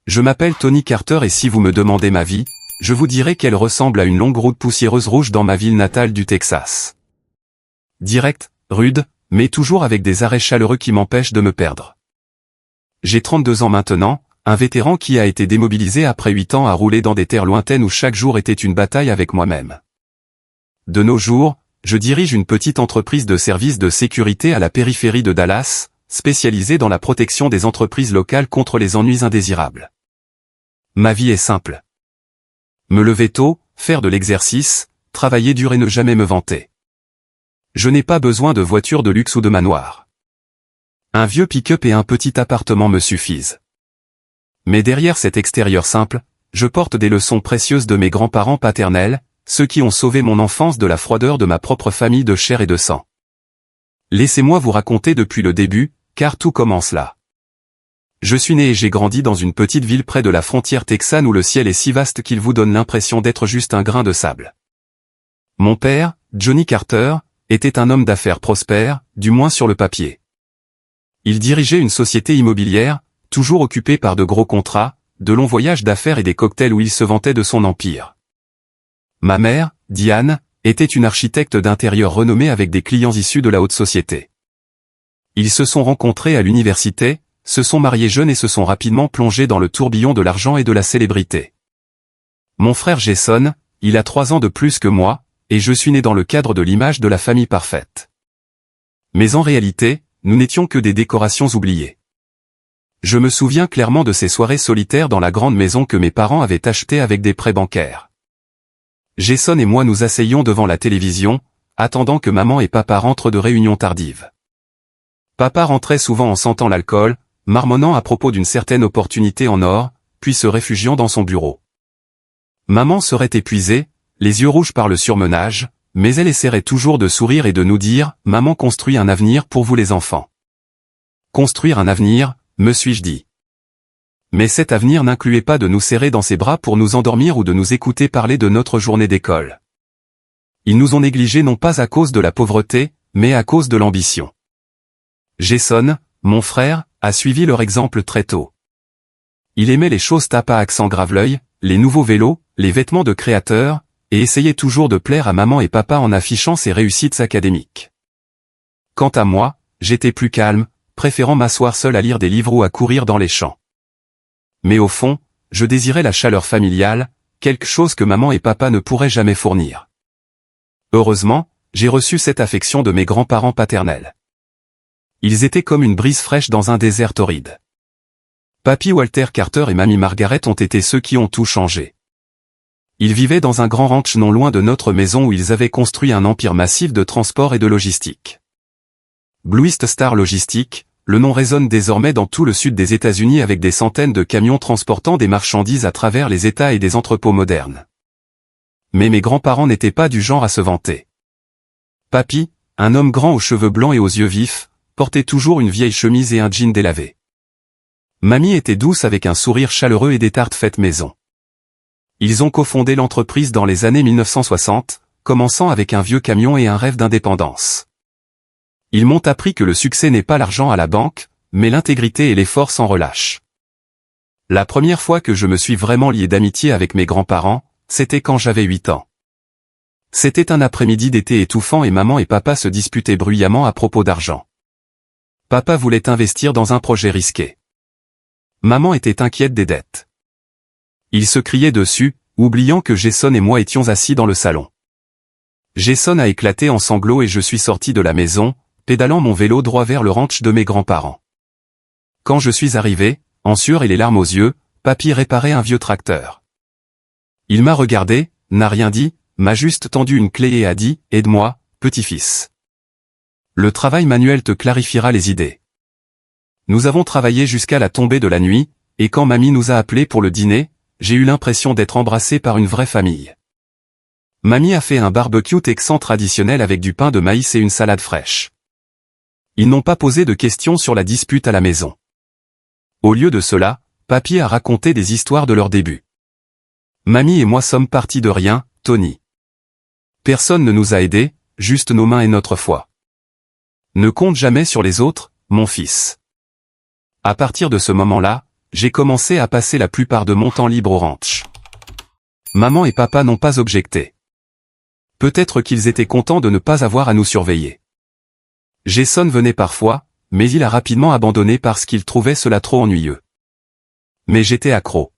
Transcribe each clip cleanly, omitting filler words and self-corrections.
Je m'appelle Tony Carter et si vous me demandez ma vie, je vous dirai qu'elle ressemble à une longue route poussiéreuse rouge dans ma ville natale du Texas. Directe, rude, mais toujours avec des arrêts chaleureux qui m'empêchent de me perdre. J'ai 32 ans maintenant, un vétéran qui a été démobilisé après 8 ans à rouler dans des terres lointaines où chaque jour était une bataille avec moi-même. De nos jours, je dirige une petite entreprise de services de sécurité à la périphérie de Dallas, spécialisée dans la protection des entreprises locales contre les ennuis indésirables. Ma vie est simple. Me lever tôt, faire de l'exercice, travailler dur et ne jamais me vanter. Je n'ai pas besoin de voiture de luxe ou de manoir. Un vieux pick-up et un petit appartement me suffisent. Mais derrière cet extérieur simple, je porte des leçons précieuses de mes grands-parents paternels, ceux qui ont sauvé mon enfance de la froideur de ma propre famille de chair et de sang. Laissez-moi vous raconter depuis le début, car tout commence là. Je suis né et j'ai grandi dans une petite ville près de la frontière texane où le ciel est si vaste qu'il vous donne l'impression d'être juste un grain de sable. Mon père, Johnny Carter, était un homme d'affaires prospère, du moins sur le papier. Il dirigeait une société immobilière, toujours occupé par de gros contrats, de longs voyages d'affaires et des cocktails où il se vantait de son empire. Ma mère, Diane, était une architecte d'intérieur renommée avec des clients issus de la haute société. Ils se sont rencontrés à l'université, se sont mariés jeunes et se sont rapidement plongés dans le tourbillon de l'argent et de la célébrité. Mon frère Jason, il a 3 ans de plus que moi, et je suis né dans le cadre de l'image de la famille parfaite. Mais en réalité, nous n'étions que des décorations oubliées. Je me souviens clairement de ces soirées solitaires dans la grande maison que mes parents avaient achetée avec des prêts bancaires. Jason et moi nous asseyions devant la télévision, attendant que maman et papa rentrent de réunions tardives. Papa rentrait souvent en sentant l'alcool, marmonnant à propos d'une certaine opportunité en or, puis se réfugiant dans son bureau. Maman serait épuisée, les yeux rouges par le surmenage, mais elle essaierait toujours de sourire et de nous dire « Maman construit un avenir pour vous les enfants ». Construire un avenir, me suis-je dit. Mais cet avenir n'incluait pas de nous serrer dans ses bras pour nous endormir ou de nous écouter parler de notre journée d'école. Ils nous ont négligés non pas à cause de la pauvreté, mais à cause de l'ambition. Jason, mon frère, a suivi leur exemple très tôt. Il aimait les choses tape à accent grave-l'œil, les nouveaux vélos, les vêtements de créateurs, et essayait toujours de plaire à maman et papa en affichant ses réussites académiques. Quant à moi, j'étais plus calme, préférant m'asseoir seul à lire des livres ou à courir dans les champs. Mais au fond, je désirais la chaleur familiale, quelque chose que maman et papa ne pourraient jamais fournir. Heureusement, j'ai reçu cette affection de mes grands-parents paternels. Ils étaient comme une brise fraîche dans un désert torride. Papy Walter Carter et mamie Margaret ont été ceux qui ont tout changé. Ils vivaient dans un grand ranch non loin de notre maison où ils avaient construit un empire massif de transport et de logistique. Blue East Star Logistics, le nom résonne désormais dans tout le sud des États-Unis avec des centaines de camions transportant des marchandises à travers les États et des entrepôts modernes. Mais mes grands-parents n'étaient pas du genre à se vanter. Papy, un homme grand aux cheveux blancs et aux yeux vifs, portait toujours une vieille chemise et un jean délavé. Mamie était douce avec un sourire chaleureux et des tartes faites maison. Ils ont cofondé l'entreprise dans les années 1960, commençant avec un vieux camion et un rêve d'indépendance. Ils m'ont appris que le succès n'est pas l'argent à la banque, mais l'intégrité et l'effort sans relâche. La première fois que je me suis vraiment lié d'amitié avec mes grands-parents, c'était quand j'avais 8 ans. C'était un après-midi d'été étouffant et maman et papa se disputaient bruyamment à propos d'argent. Papa voulait investir dans un projet risqué. Maman était inquiète des dettes. Ils se criaient dessus, oubliant que Jason et moi étions assis dans le salon. Jason a éclaté en sanglots et je suis sorti de la maison, pédalant mon vélo droit vers le ranch de mes grands-parents. Quand je suis arrivé, en sueur et les larmes aux yeux, papy réparait un vieux tracteur. Il m'a regardé, n'a rien dit, m'a juste tendu une clé et a dit « Aide-moi, petit-fils. Le travail manuel te clarifiera les idées. » Nous avons travaillé jusqu'à la tombée de la nuit, et quand mamie nous a appelés pour le dîner, j'ai eu l'impression d'être embrassé par une vraie famille. Mamie a fait un barbecue texan traditionnel avec du pain de maïs et une salade fraîche. Ils n'ont pas posé de questions sur la dispute à la maison. Au lieu de cela, papy a raconté des histoires de leur début. Mamie et moi sommes partis de rien, Tony. Personne ne nous a aidés, juste nos mains et notre foi. Ne compte jamais sur les autres, mon fils. À partir de ce moment-là, j'ai commencé à passer la plupart de mon temps libre au ranch. Maman et papa n'ont pas objecté. Peut-être qu'ils étaient contents de ne pas avoir à nous surveiller. Jason venait parfois, mais il a rapidement abandonné parce qu'il trouvait cela trop ennuyeux. Mais j'étais accro.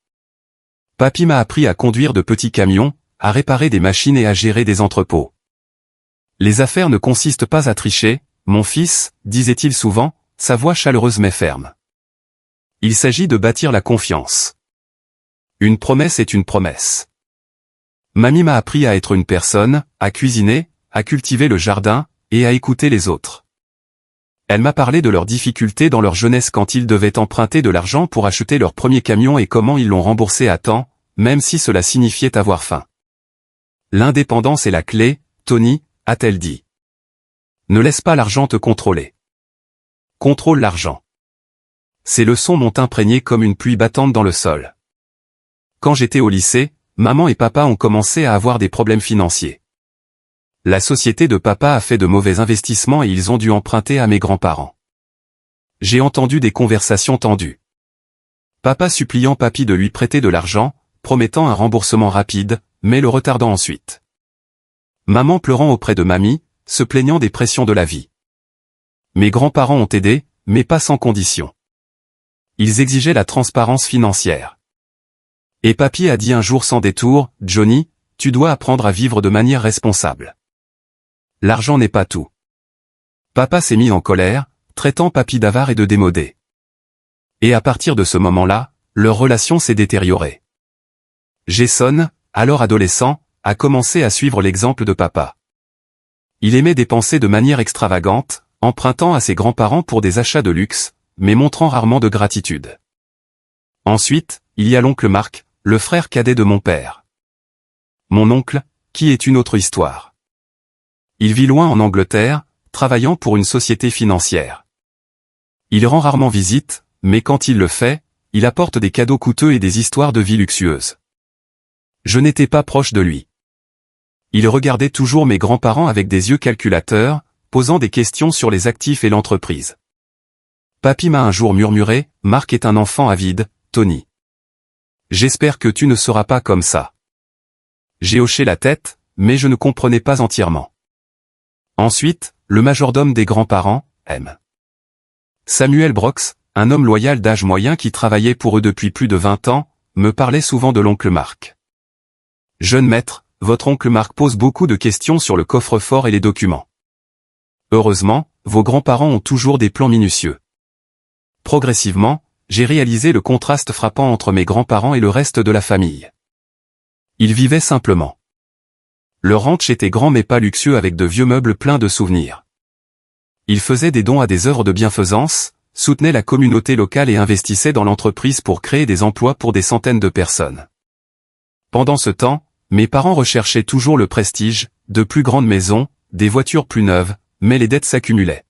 Papy m'a appris à conduire de petits camions, à réparer des machines et à gérer des entrepôts. Les affaires ne consistent pas à tricher, mon fils, disait-il souvent, sa voix chaleureuse mais ferme. Il s'agit de bâtir la confiance. Une promesse est une promesse. Mamie m'a appris à être une personne, à cuisiner, à cultiver le jardin, et à écouter les autres. Elle m'a parlé de leurs difficultés dans leur jeunesse quand ils devaient emprunter de l'argent pour acheter leur premier camion et comment ils l'ont remboursé à temps, même si cela signifiait avoir faim. L'indépendance est la clé, Tony, a-t-elle dit. Ne laisse pas l'argent te contrôler. Contrôle l'argent. Ces leçons m'ont imprégné comme une pluie battante dans le sol. Quand j'étais au lycée, maman et papa ont commencé à avoir des problèmes financiers. La société de papa a fait de mauvais investissements et ils ont dû emprunter à mes grands-parents. J'ai entendu des conversations tendues. Papa suppliant papy de lui prêter de l'argent, promettant un remboursement rapide, mais le retardant ensuite. Maman pleurant auprès de mamie, se plaignant des pressions de la vie. Mes grands-parents ont aidé, mais pas sans condition. Ils exigeaient la transparence financière. Et papy a dit un jour sans détour, « Johnny, tu dois apprendre à vivre de manière responsable. L'argent n'est pas tout. » Papa s'est mis en colère, traitant papy d'avare et de démodé. Et à partir de ce moment-là, leur relation s'est détériorée. Jason, alors adolescent, a commencé à suivre l'exemple de papa. Il aimait dépenser de manière extravagante, empruntant à ses grands-parents pour des achats de luxe, mais montrant rarement de gratitude. Ensuite, il y a l'oncle Marc, le frère cadet de mon père. Mon oncle, qui est une autre histoire. Il vit loin en Angleterre, travaillant pour une société financière. Il rend rarement visite, mais quand il le fait, il apporte des cadeaux coûteux et des histoires de vie luxueuses. Je n'étais pas proche de lui. Il regardait toujours mes grands-parents avec des yeux calculateurs, posant des questions sur les actifs et l'entreprise. Papy m'a un jour murmuré, « Marc est un enfant avide, Tony. J'espère que tu ne seras pas comme ça. » J'ai hoché la tête, mais je ne comprenais pas entièrement. Ensuite, le majordome des grands-parents, M. Samuel Brox, un homme loyal d'âge moyen qui travaillait pour eux depuis plus de 20 ans, me parlait souvent de l'oncle Marc. « Jeune maître, votre oncle Marc pose beaucoup de questions sur le coffre-fort et les documents. Heureusement, vos grands-parents ont toujours des plans minutieux. » Progressivement, j'ai réalisé le contraste frappant entre mes grands-parents et le reste de la famille. Ils vivaient simplement. Le ranch était grand mais pas luxueux avec de vieux meubles pleins de souvenirs. Ils faisaient des dons à des œuvres de bienfaisance, soutenaient la communauté locale et investissaient dans l'entreprise pour créer des emplois pour des centaines de personnes. Pendant ce temps, mes parents recherchaient toujours le prestige, de plus grandes maisons, des voitures plus neuves, mais les dettes s'accumulaient.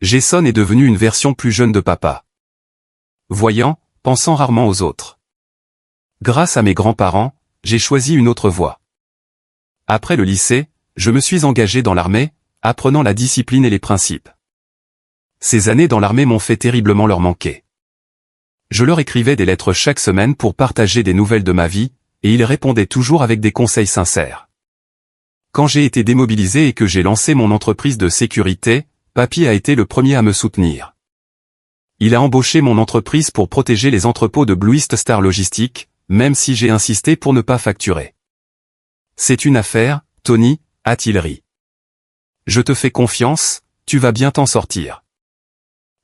Jason est devenu une version plus jeune de papa. Voyant, pensant rarement aux autres. Grâce à mes grands-parents, j'ai choisi une autre voie. Après le lycée, je me suis engagé dans l'armée, apprenant la discipline et les principes. Ces années dans l'armée m'ont fait terriblement leur manquer. Je leur écrivais des lettres chaque semaine pour partager des nouvelles de ma vie, et ils répondaient toujours avec des conseils sincères. Quand j'ai été démobilisé et que j'ai lancé mon entreprise de sécurité, papy a été le premier à me soutenir. Il a embauché mon entreprise pour protéger les entrepôts de Blue East Star Logistics, même si j'ai insisté pour ne pas facturer. C'est une affaire, Tony, a-t-il ri. Je te fais confiance, tu vas bien t'en sortir.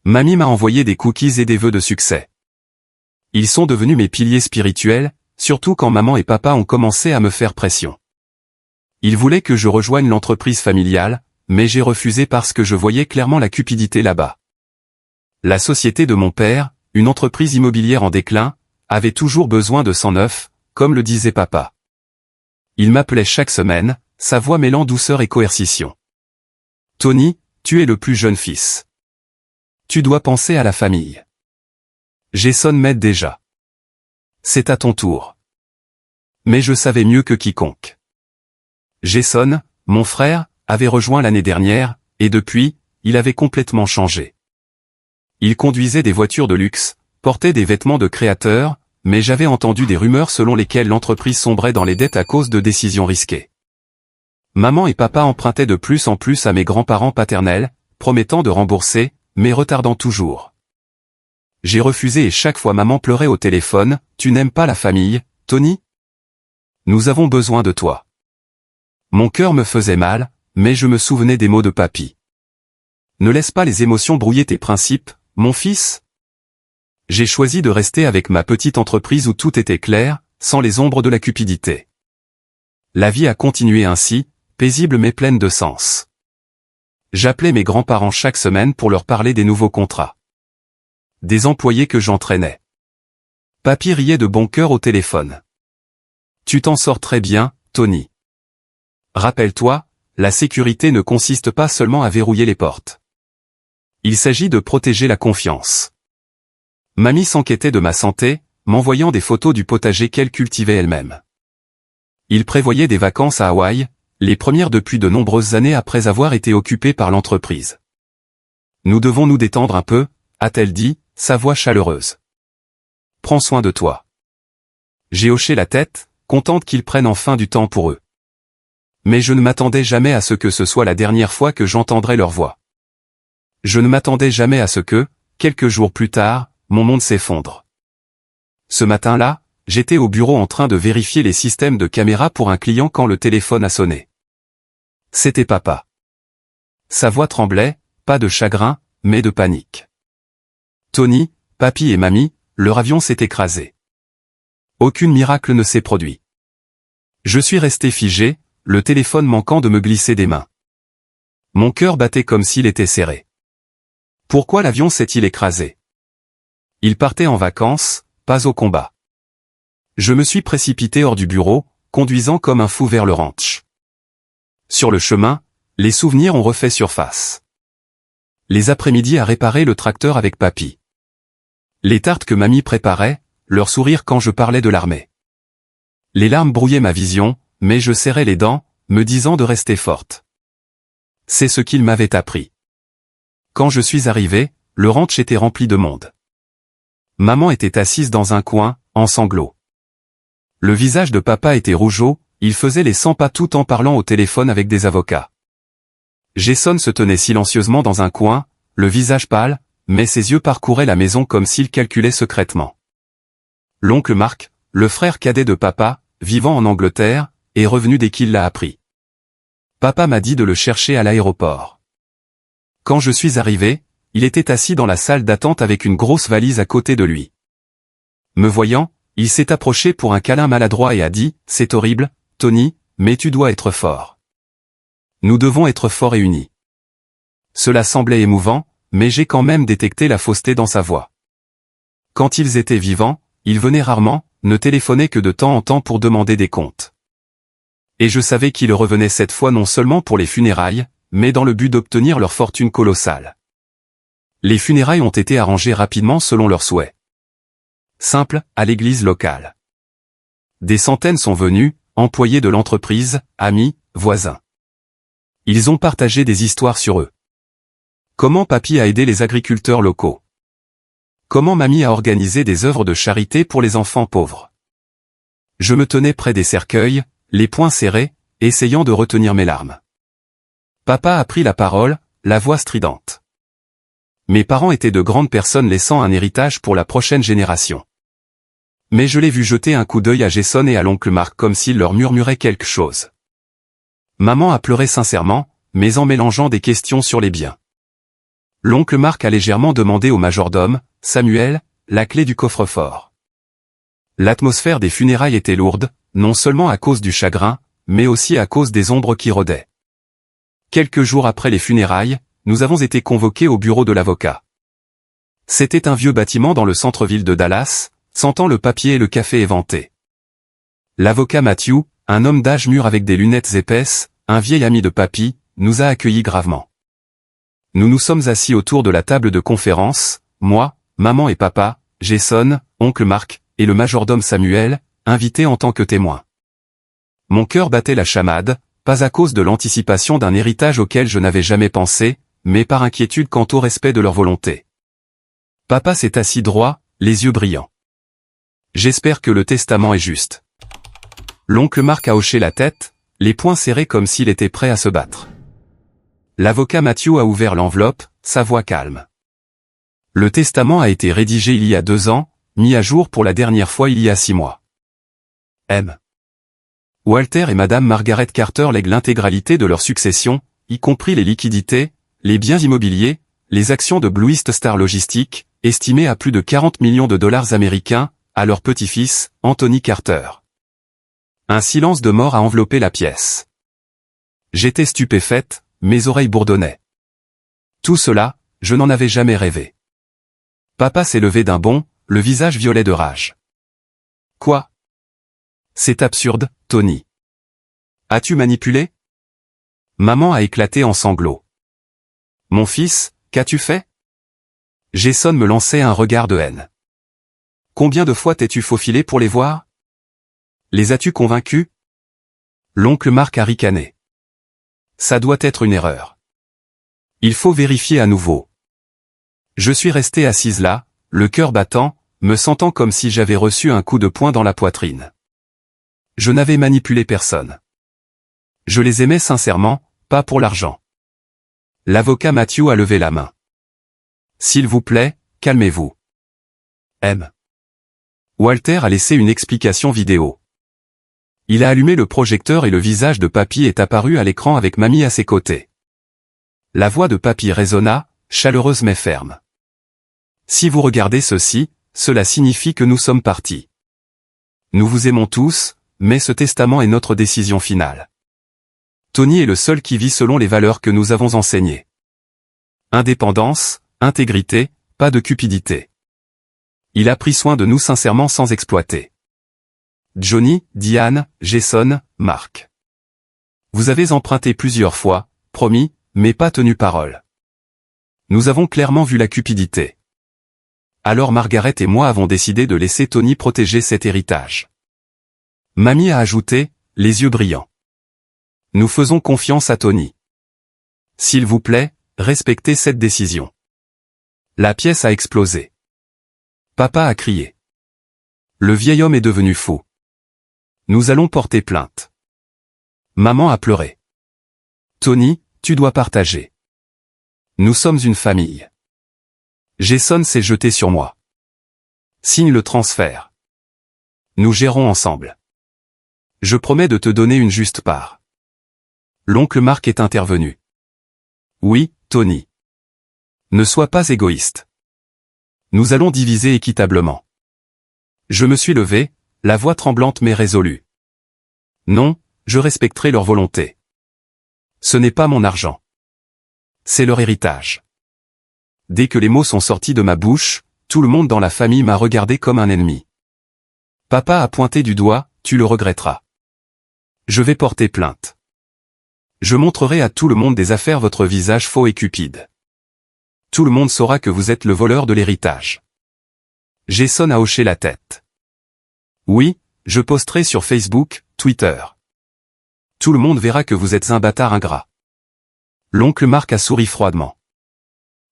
Mamie m'a envoyé des cookies et des vœux de succès. Ils sont devenus mes piliers spirituels, surtout quand maman et papa ont commencé à me faire pression. Ils voulaient que je rejoigne l'entreprise familiale, mais j'ai refusé parce que je voyais clairement la cupidité là-bas. La société de mon père, une entreprise immobilière en déclin, avait toujours besoin de sang neuf, comme le disait papa. Il m'appelait chaque semaine, sa voix mêlant douceur et coercition. « Tony, tu es le plus jeune fils. Tu dois penser à la famille. Jason m'aide déjà. C'est à ton tour. » Mais je savais mieux que quiconque. Jason, mon frère, avait rejoint l'année dernière, et depuis, il avait complètement changé. Il conduisait des voitures de luxe, portait des vêtements de créateur, mais j'avais entendu des rumeurs selon lesquelles l'entreprise sombrait dans les dettes à cause de décisions risquées. Maman et papa empruntaient de plus en plus à mes grands-parents paternels, promettant de rembourser, mais retardant toujours. J'ai refusé et chaque fois maman pleurait au téléphone, « Tu n'aimes pas la famille, Tony ? Nous avons besoin de toi. » Mon cœur me faisait mal, mais je me souvenais des mots de papy. « Ne laisse pas les émotions brouiller tes principes, mon fils ?» J'ai choisi de rester avec ma petite entreprise où tout était clair, sans les ombres de la cupidité. La vie a continué ainsi, paisible mais pleine de sens. J'appelais mes grands-parents chaque semaine pour leur parler des nouveaux contrats. Des employés que j'entraînais. Papy riait de bon cœur au téléphone. « Tu t'en sors très bien, Tony. Rappelle-toi, la sécurité ne consiste pas seulement à verrouiller les portes. Il s'agit de protéger la confiance. » Mamie s'inquiétait de ma santé, m'envoyant des photos du potager qu'elle cultivait elle-même. Il prévoyait des vacances à Hawaï, les premières depuis de nombreuses années après avoir été occupée par l'entreprise. « Nous devons nous détendre un peu », a-t-elle dit, sa voix chaleureuse. « Prends soin de toi. » J'ai hoché la tête, contente qu'ils prennent enfin du temps pour eux. Mais je ne m'attendais jamais à ce que ce soit la dernière fois que j'entendrais leur voix. Je ne m'attendais jamais à ce que, quelques jours plus tard, mon monde s'effondre. Ce matin-là, j'étais au bureau en train de vérifier les systèmes de caméra pour un client quand le téléphone a sonné. C'était papa. Sa voix tremblait, pas de chagrin, mais de panique. Tony, papy et mamie, leur avion s'est écrasé. Aucun miracle ne s'est produit. Je suis resté figé, le téléphone manquant de me glisser des mains. Mon cœur battait comme s'il était serré. Pourquoi l'avion s'est-il écrasé? Il partait en vacances, pas au combat. Je me suis précipité hors du bureau, conduisant comme un fou vers le ranch. Sur le chemin, les souvenirs ont refait surface. Les après-midi à réparer le tracteur avec papy. Les tartes que mamie préparait, leur sourire quand je parlais de l'armée. Les larmes brouillaient ma vision, mais je serrais les dents, me disant de rester forte. C'est ce qu'il m'avait appris. Quand je suis arrivé, le ranch était rempli de monde. Maman était assise dans un coin, en sanglots. Le visage de papa était rougeau, il faisait les 100 pas tout en parlant au téléphone avec des avocats. Jason se tenait silencieusement dans un coin, le visage pâle, mais ses yeux parcouraient la maison comme s'il calculait secrètement. L'oncle Marc, le frère cadet de papa, vivant en Angleterre, est revenu dès qu'il l'a appris. Papa m'a dit de le chercher à l'aéroport. Quand je suis arrivé, il était assis dans la salle d'attente avec une grosse valise à côté de lui. Me voyant, il s'est approché pour un câlin maladroit et a dit « C'est horrible, Tony, mais tu dois être fort. Nous devons être forts et unis. » Cela semblait émouvant, mais j'ai quand même détecté la fausseté dans sa voix. Quand ils étaient vivants, ils venaient rarement, ne téléphonaient que de temps en temps pour demander des comptes. Et je savais qu'ils revenaient cette fois non seulement pour les funérailles, mais dans le but d'obtenir leur fortune colossale. Les funérailles ont été arrangées rapidement selon leurs souhaits. Simple, à l'église locale. Des centaines sont venus, employés de l'entreprise, amis, voisins. Ils ont partagé des histoires sur eux. Comment papy a aidé les agriculteurs locaux. Comment mamie a organisé des œuvres de charité pour les enfants pauvres. Je me tenais près des cercueils, les poings serrés, essayant de retenir mes larmes. Papa a pris la parole, la voix stridente. Mes parents étaient de grandes personnes laissant un héritage pour la prochaine génération. Mais je l'ai vu jeter un coup d'œil à Jason et à l'oncle Marc comme s'il leur murmurait quelque chose. Maman a pleuré sincèrement, mais en mélangeant des questions sur les biens. L'oncle Marc a légèrement demandé au majordome, Samuel, la clé du coffre-fort. L'atmosphère des funérailles était lourde, non seulement à cause du chagrin, mais aussi à cause des ombres qui rôdaient. Quelques jours après les funérailles, nous avons été convoqués au bureau de l'avocat. C'était un vieux bâtiment dans le centre-ville de Dallas, sentant le papier et le café éventé. L'avocat Matthew, un homme d'âge mûr avec des lunettes épaisses, un vieil ami de papy, nous a accueillis gravement. Nous nous sommes assis autour de la table de conférence, moi, maman et papa, Jason, oncle Marc, et le majordome Samuel, invité en tant que témoin. Mon cœur battait la chamade, pas à cause de l'anticipation d'un héritage auquel je n'avais jamais pensé, mais par inquiétude quant au respect de leur volonté. Papa s'est assis droit, les yeux brillants. J'espère que le testament est juste. L'oncle Marc a hoché la tête, les poings serrés comme s'il était prêt à se battre. L'avocat Matthew a ouvert l'enveloppe, sa voix calme. Le testament a été rédigé il y a 2 ans, mis à jour pour la dernière fois il y a 6 mois. M. Walter et Madame Margaret Carter lèguent l'intégralité de leur succession, y compris les liquidités, les biens immobiliers, les actions de Blue East Star Logistics, estimées à plus de 40 millions de dollars américains, à leur petit-fils, Anthony Carter. Un silence de mort a enveloppé la pièce. J'étais stupéfaite, mes oreilles bourdonnaient. Tout cela, je n'en avais jamais rêvé. Papa s'est levé d'un bond, le visage violet de rage. Quoi? C'est absurde, Tony. As-tu manipulé? Maman a éclaté en sanglots. Mon fils, qu'as-tu fait? Jason me lançait un regard de haine. Combien de fois t'es-tu faufilé pour les voir? Les as-tu convaincus? L'oncle Marc a ricané. Ça doit être une erreur. Il faut vérifier à nouveau. Je suis restée assise là, le cœur battant, me sentant comme si j'avais reçu un coup de poing dans la poitrine. Je n'avais manipulé personne. Je les aimais sincèrement, pas pour l'argent. L'avocat Matthew a levé la main. S'il vous plaît, calmez-vous. M. Walter a laissé une explication vidéo. Il a allumé le projecteur et le visage de Papy est apparu à l'écran avec Mamie à ses côtés. La voix de Papy résonna, chaleureuse mais ferme. Si vous regardez ceci, cela signifie que nous sommes partis. Nous vous aimons tous, mais ce testament est notre décision finale. Tony est le seul qui vit selon les valeurs que nous avons enseignées. Indépendance, intégrité, pas de cupidité. Il a pris soin de nous sincèrement sans exploiter. Johnny, Diane, Jason, Mark. Vous avez emprunté plusieurs fois, promis, mais pas tenu parole. Nous avons clairement vu la cupidité. Alors Margaret et moi avons décidé de laisser Tony protéger cet héritage. Mamie a ajouté, les yeux brillants. Nous faisons confiance à Tony. S'il vous plaît, respectez cette décision. La pièce a explosé. Papa a crié. Le vieil homme est devenu fou. Nous allons porter plainte. Maman a pleuré. Tony, tu dois partager. Nous sommes une famille. Jason s'est jeté sur moi. Signe le transfert. Nous gérons ensemble. Je promets de te donner une juste part. L'oncle Marc est intervenu. Oui, Tony. Ne sois pas égoïste. Nous allons diviser équitablement. Je me suis levé, la voix tremblante mais résolue. Non, je respecterai leur volonté. Ce n'est pas mon argent. C'est leur héritage. Dès que les mots sont sortis de ma bouche, tout le monde dans la famille m'a regardé comme un ennemi. Papa a pointé du doigt, tu le regretteras. Je vais porter plainte. Je montrerai à tout le monde des affaires votre visage faux et cupide. Tout le monde saura que vous êtes le voleur de l'héritage. Jason a hoché la tête. Oui, je posterai sur Facebook, Twitter. Tout le monde verra que vous êtes un bâtard ingrat. L'oncle Marc a souri froidement.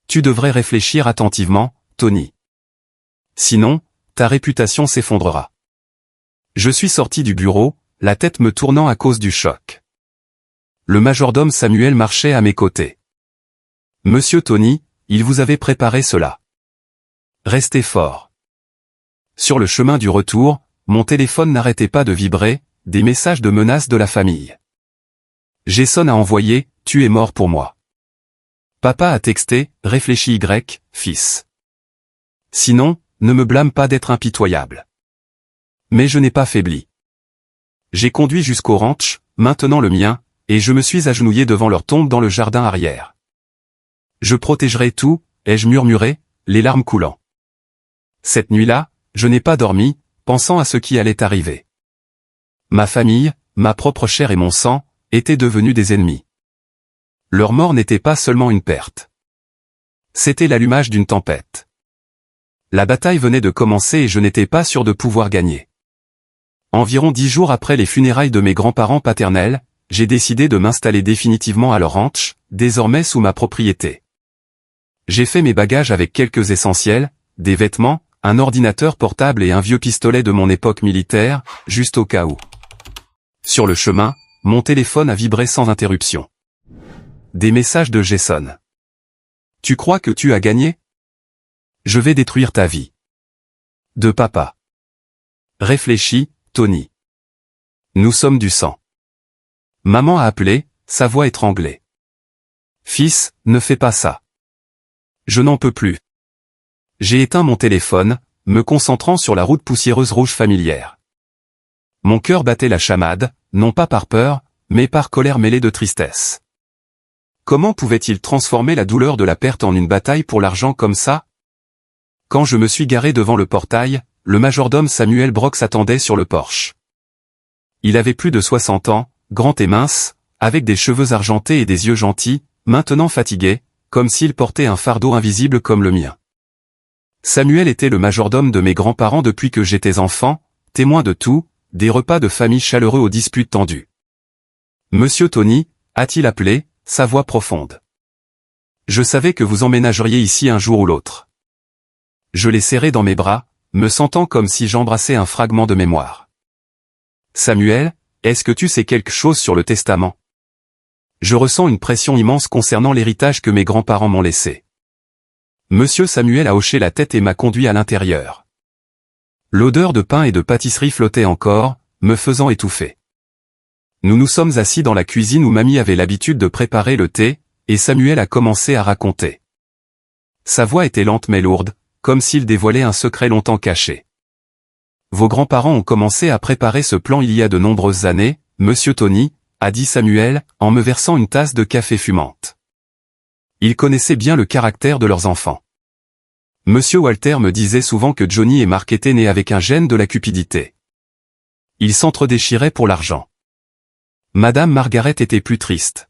Tu devrais réfléchir attentivement, Tony. Sinon, ta réputation s'effondrera. Je suis sorti du bureau, la tête me tournant à cause du choc. Le majordome Samuel marchait à mes côtés. Monsieur Tony, il vous avait préparé cela. Restez fort. Sur le chemin du retour, mon téléphone n'arrêtait pas de vibrer, des messages de menaces de la famille. Jason a envoyé, tu es mort pour moi. Papa a texté, réfléchis fils. Sinon, ne me blâme pas d'être impitoyable. Mais je n'ai pas faibli. J'ai conduit jusqu'au ranch, maintenant le mien, et je me suis agenouillé devant leur tombe dans le jardin arrière. Je protégerai tout, ai-je murmuré, les larmes coulant. Cette nuit-là, je n'ai pas dormi, pensant à ce qui allait arriver. Ma famille, ma propre chair et mon sang, étaient devenus des ennemis. Leur mort n'était pas seulement une perte. C'était l'allumage d'une tempête. La bataille venait de commencer et je n'étais pas sûr de pouvoir gagner. Environ 10 jours après les funérailles de mes grands-parents paternels, j'ai décidé de m'installer définitivement à leur ranch, désormais sous ma propriété. J'ai fait mes bagages avec quelques essentiels, des vêtements, un ordinateur portable et un vieux pistolet de mon époque militaire, juste au cas où. Sur le chemin, mon téléphone a vibré sans interruption. Des messages de Jason. Tu crois que tu as gagné? Je vais détruire ta vie. De papa. Réfléchis, Tony. Nous sommes du sang. Maman a appelé, sa voix étranglée. Fils, ne fais pas ça. Je n'en peux plus. J'ai éteint mon téléphone, me concentrant sur la route poussiéreuse rouge familière. Mon cœur battait la chamade, non pas par peur, mais par colère mêlée de tristesse. Comment pouvait-il transformer la douleur de la perte en une bataille pour l'argent comme ça? Quand je me suis garé devant le portail, le majordome Samuel Brox attendait sur le porche. Il avait plus de 60 ans, grand et mince, avec des cheveux argentés et des yeux gentils, maintenant fatigué, comme s'il portait un fardeau invisible comme le mien. Samuel était le majordome de mes grands-parents depuis que j'étais enfant, témoin de tout, des repas de famille chaleureux aux disputes tendues. Monsieur Tony, a-t-il appelé, sa voix profonde. Je savais que vous emménageriez ici un jour ou l'autre. Je l'ai serré dans mes bras, me sentant comme si j'embrassais un fragment de mémoire. Samuel, est-ce que tu sais quelque chose sur le testament? Je ressens une pression immense concernant l'héritage que mes grands-parents m'ont laissé. Monsieur Samuel a hoché la tête et m'a conduit à l'intérieur. L'odeur de pain et de pâtisserie flottait encore, me faisant étouffer. Nous nous sommes assis dans la cuisine où mamie avait l'habitude de préparer le thé, et Samuel a commencé à raconter. Sa voix était lente mais lourde, comme s'il dévoilait un secret longtemps caché. Vos grands-parents ont commencé à préparer ce plan il y a de nombreuses années, Monsieur Tony, a dit Samuel, en me versant une tasse de café fumante. Ils connaissaient bien le caractère de leurs enfants. Monsieur Walter me disait souvent que Johnny et Mark étaient nés avec un gène de la cupidité. Ils s'entre-déchiraient pour l'argent. Madame Margaret était plus triste.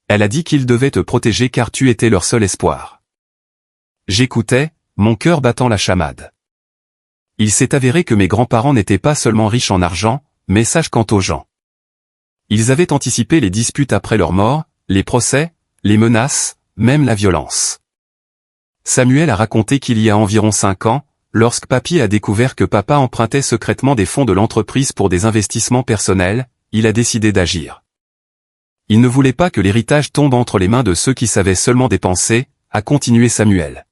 Elle a dit qu'ils devaient te protéger car tu étais leur seul espoir. J'écoutais, mon cœur battant la chamade. Il s'est avéré que mes grands-parents n'étaient pas seulement riches en argent, mais sages quant aux gens. Ils avaient anticipé les disputes après leur mort, les procès, les menaces, même la violence. Samuel a raconté qu'il y a environ 5 ans, lorsque papy a découvert que papa empruntait secrètement des fonds de l'entreprise pour des investissements personnels, il a décidé d'agir. Il ne voulait pas que l'héritage tombe entre les mains de ceux qui savaient seulement dépenser, a continué Samuel.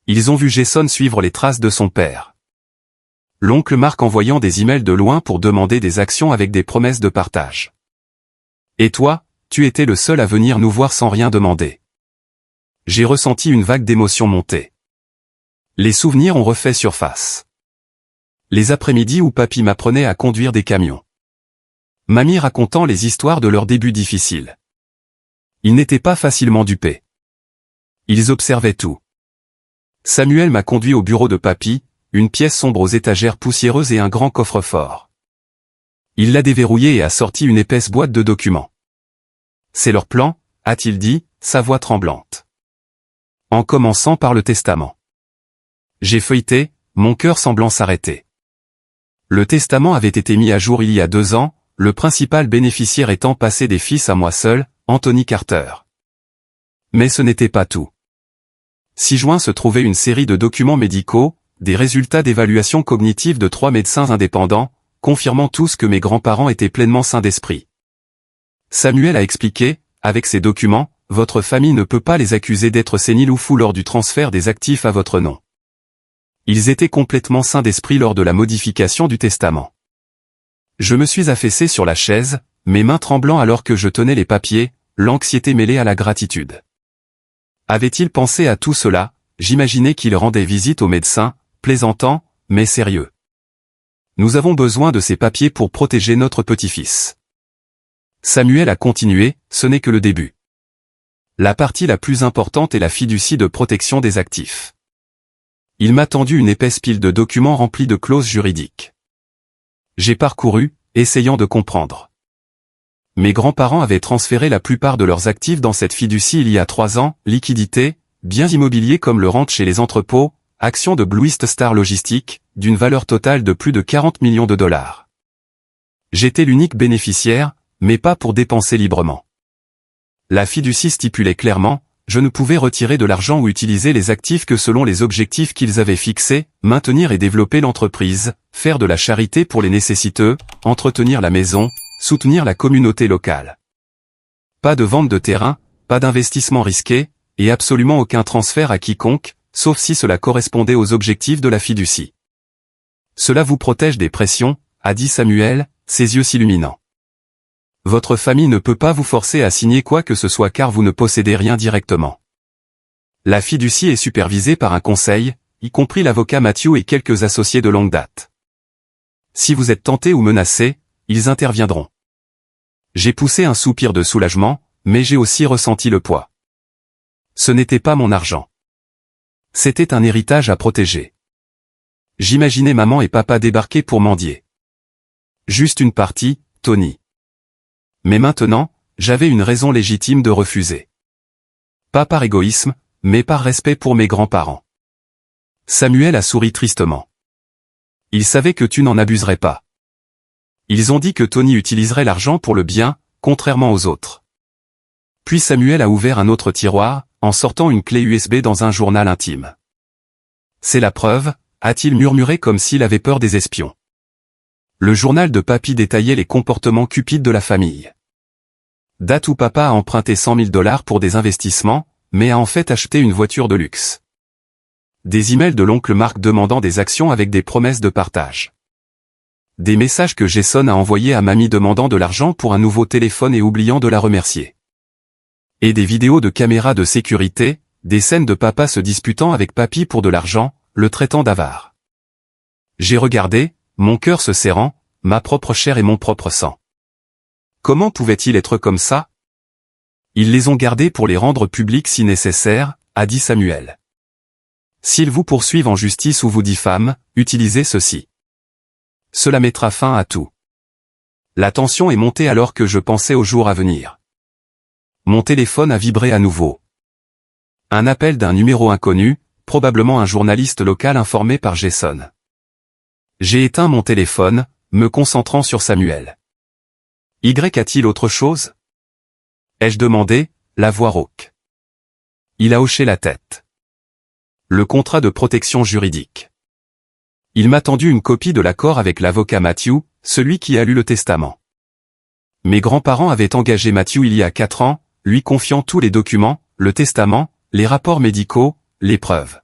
Ils ont vu Jason suivre les traces de son père. L'oncle Mark envoyant des emails de loin pour demander des actions avec des promesses de partage. Et toi, tu étais le seul à venir nous voir sans rien demander. J'ai ressenti une vague d'émotion monter. Les souvenirs ont refait surface. Les après-midi où papy m'apprenait à conduire des camions. Mamie racontant les histoires de leurs débuts difficiles. Ils n'étaient pas facilement dupés. Ils observaient tout. Samuel m'a conduit au bureau de papy, une pièce sombre aux étagères poussiéreuses et un grand coffre-fort. Il l'a déverrouillé et a sorti une épaisse boîte de documents. C'est leur plan, a-t-il dit, sa voix tremblante. En commençant par le testament. J'ai feuilleté, mon cœur semblant s'arrêter. Le testament avait été mis à jour il y a 2 ans, le principal bénéficiaire étant passé des fils à moi seul, Anthony Carter. Mais ce n'était pas tout. 6 juin se trouvait une série de documents médicaux, des résultats d'évaluation cognitive de 3 médecins indépendants, confirmant tous que mes grands-parents étaient pleinement sains d'esprit. Samuel a expliqué, avec ces documents, votre famille ne peut pas les accuser d'être séniles ou fous lors du transfert des actifs à votre nom. Ils étaient complètement sains d'esprit lors de la modification du testament. Je me suis affaissé sur la chaise, mes mains tremblant alors que je tenais les papiers, l'anxiété mêlée à la gratitude. Avait-il pensé à tout cela? J'imaginais qu'il rendait visite au médecin, plaisantant, mais sérieux. Nous avons besoin de ces papiers pour protéger notre petit-fils. Samuel a continué, ce n'est que le début. La partie la plus importante est la fiducie de protection des actifs. Il m'a tendu une épaisse pile de documents remplis de clauses juridiques. J'ai parcouru, essayant de comprendre. Mes grands-parents avaient transféré la plupart de leurs actifs dans cette fiducie il y a 3 ans, liquidités, biens immobiliers comme le ranch et les entrepôts, actions de Blue East Star Logistics, d'une valeur totale de plus de 40 millions de dollars. J'étais l'unique bénéficiaire, mais pas pour dépenser librement. La fiducie stipulait clairement, je ne pouvais retirer de l'argent ou utiliser les actifs que selon les objectifs qu'ils avaient fixés, maintenir et développer l'entreprise, faire de la charité pour les nécessiteux, entretenir la maison, soutenir la communauté locale. Pas de vente de terrain, pas d'investissement risqué, et absolument aucun transfert à quiconque, sauf si cela correspondait aux objectifs de la fiducie. Cela vous protège des pressions, a dit Samuel, ses yeux s'illuminant. Votre famille ne peut pas vous forcer à signer quoi que ce soit car vous ne possédez rien directement. La fiducie est supervisée par un conseil, y compris l'avocat Matthew et quelques associés de longue date. Si vous êtes tenté ou menacé, ils interviendront. J'ai poussé un soupir de soulagement, mais j'ai aussi ressenti le poids. Ce n'était pas mon argent. C'était un héritage à protéger. J'imaginais maman et papa débarquer pour mendier. Juste une partie, Tony. Mais maintenant, j'avais une raison légitime de refuser. Pas par égoïsme, mais par respect pour mes grands-parents. Samuel a souri tristement. Ils savaient que tu n'en abuserais pas. Ils ont dit que Tony utiliserait l'argent pour le bien, contrairement aux autres. Puis Samuel a ouvert un autre tiroir, en sortant une clé USB dans un journal intime. C'est la preuve, a-t-il murmuré comme s'il avait peur des espions. Le journal de papy détaillait les comportements cupides de la famille. Date où papa a emprunté $100 000 pour des investissements, mais a en fait acheté une voiture de luxe. Des emails de l'oncle Marc demandant des actions avec des promesses de partage. Des messages que Jason a envoyés à mamie demandant de l'argent pour un nouveau téléphone et oubliant de la remercier. Et des vidéos de caméras de sécurité, des scènes de papa se disputant avec papy pour de l'argent, le traitant d'avare. J'ai regardé, mon cœur se serrant, ma propre chair et mon propre sang. Comment pouvait-il être comme ça? Ils les ont gardés pour les rendre publics si nécessaire, a dit Samuel. S'ils vous poursuivent en justice ou vous diffament, utilisez ceci. Cela mettra fin à tout. La tension est montée alors que je pensais au jour à venir. Mon téléphone a vibré à nouveau. Un appel d'un numéro inconnu, probablement un journaliste local informé par Jason. J'ai éteint mon téléphone, me concentrant sur Samuel. Y a-t-il autre chose? Ai-je demandé, la voix rauque. Il a hoché la tête. Le contrat de protection juridique. Il m'a tendu une copie de l'accord avec l'avocat Matthew, celui qui a lu le testament. Mes grands-parents avaient engagé Matthew il y a 4 ans, lui confiant tous les documents, le testament, les rapports médicaux, les preuves.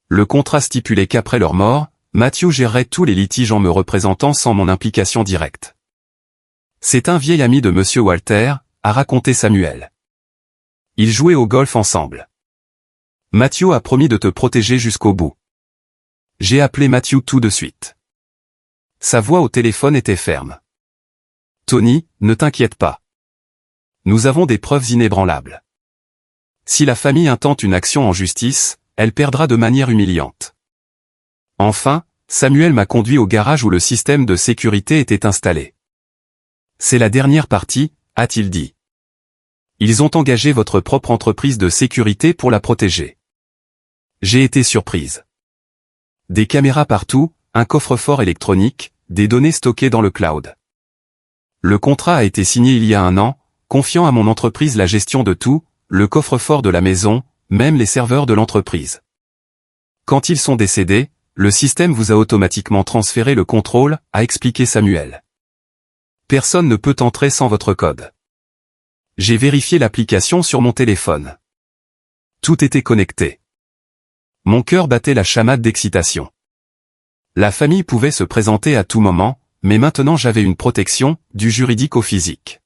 Le contrat stipulait qu'après leur mort, Matthew gérerait tous les litiges en me représentant sans mon implication directe. C'est un vieil ami de Monsieur Walter, a raconté Samuel. Ils jouaient au golf ensemble. Matthew a promis de te protéger jusqu'au bout. J'ai appelé Matthew tout de suite. Sa voix au téléphone était ferme. Tony, ne t'inquiète pas. Nous avons des preuves inébranlables. Si la famille intente une action en justice, elle perdra de manière humiliante. Enfin, Samuel m'a conduit au garage où le système de sécurité était installé. C'est la dernière partie, a-t-il dit. Ils ont engagé votre propre entreprise de sécurité pour la protéger. J'ai été surprise. Des caméras partout, un coffre-fort électronique, des données stockées dans le cloud. Le contrat a été signé il y a 1 an, confiant à mon entreprise la gestion de tout, le coffre-fort de la maison, même les serveurs de l'entreprise. Quand ils sont décédés, le système vous a automatiquement transféré le contrôle, a expliqué Samuel. Personne ne peut entrer sans votre code. J'ai vérifié l'application sur mon téléphone. Tout était connecté. Mon cœur battait la chamade d'excitation. La famille pouvait se présenter à tout moment, mais maintenant j'avais une protection, du juridique au physique.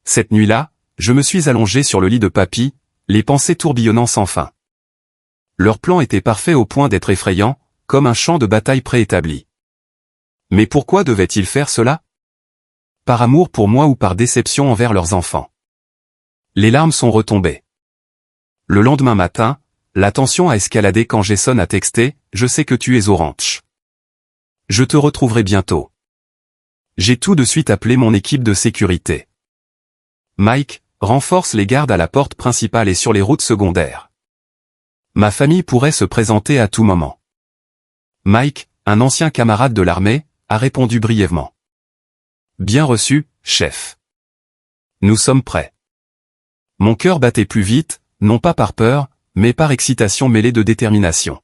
Cette nuit-là, je me suis allongé sur le lit de papy, les pensées tourbillonnant sans fin. Leur plan était parfait au point d'être effrayant, comme un champ de bataille préétabli. Mais pourquoi devaient-ils faire cela? Par amour pour moi ou par déception envers leurs enfants? Les larmes sont retombées. Le lendemain matin, la tension a escaladé quand Jason a texté « Je sais que tu es au ranch. Je te retrouverai bientôt. » J'ai tout de suite appelé mon équipe de sécurité. Mike, renforce les gardes à la porte principale et sur les routes secondaires. Ma famille pourrait se présenter à tout moment. Mike, un ancien camarade de l'armée, a répondu brièvement. Bien reçu, chef. Nous sommes prêts. Mon cœur battait plus vite, non pas par peur, mais par excitation mêlée de détermination.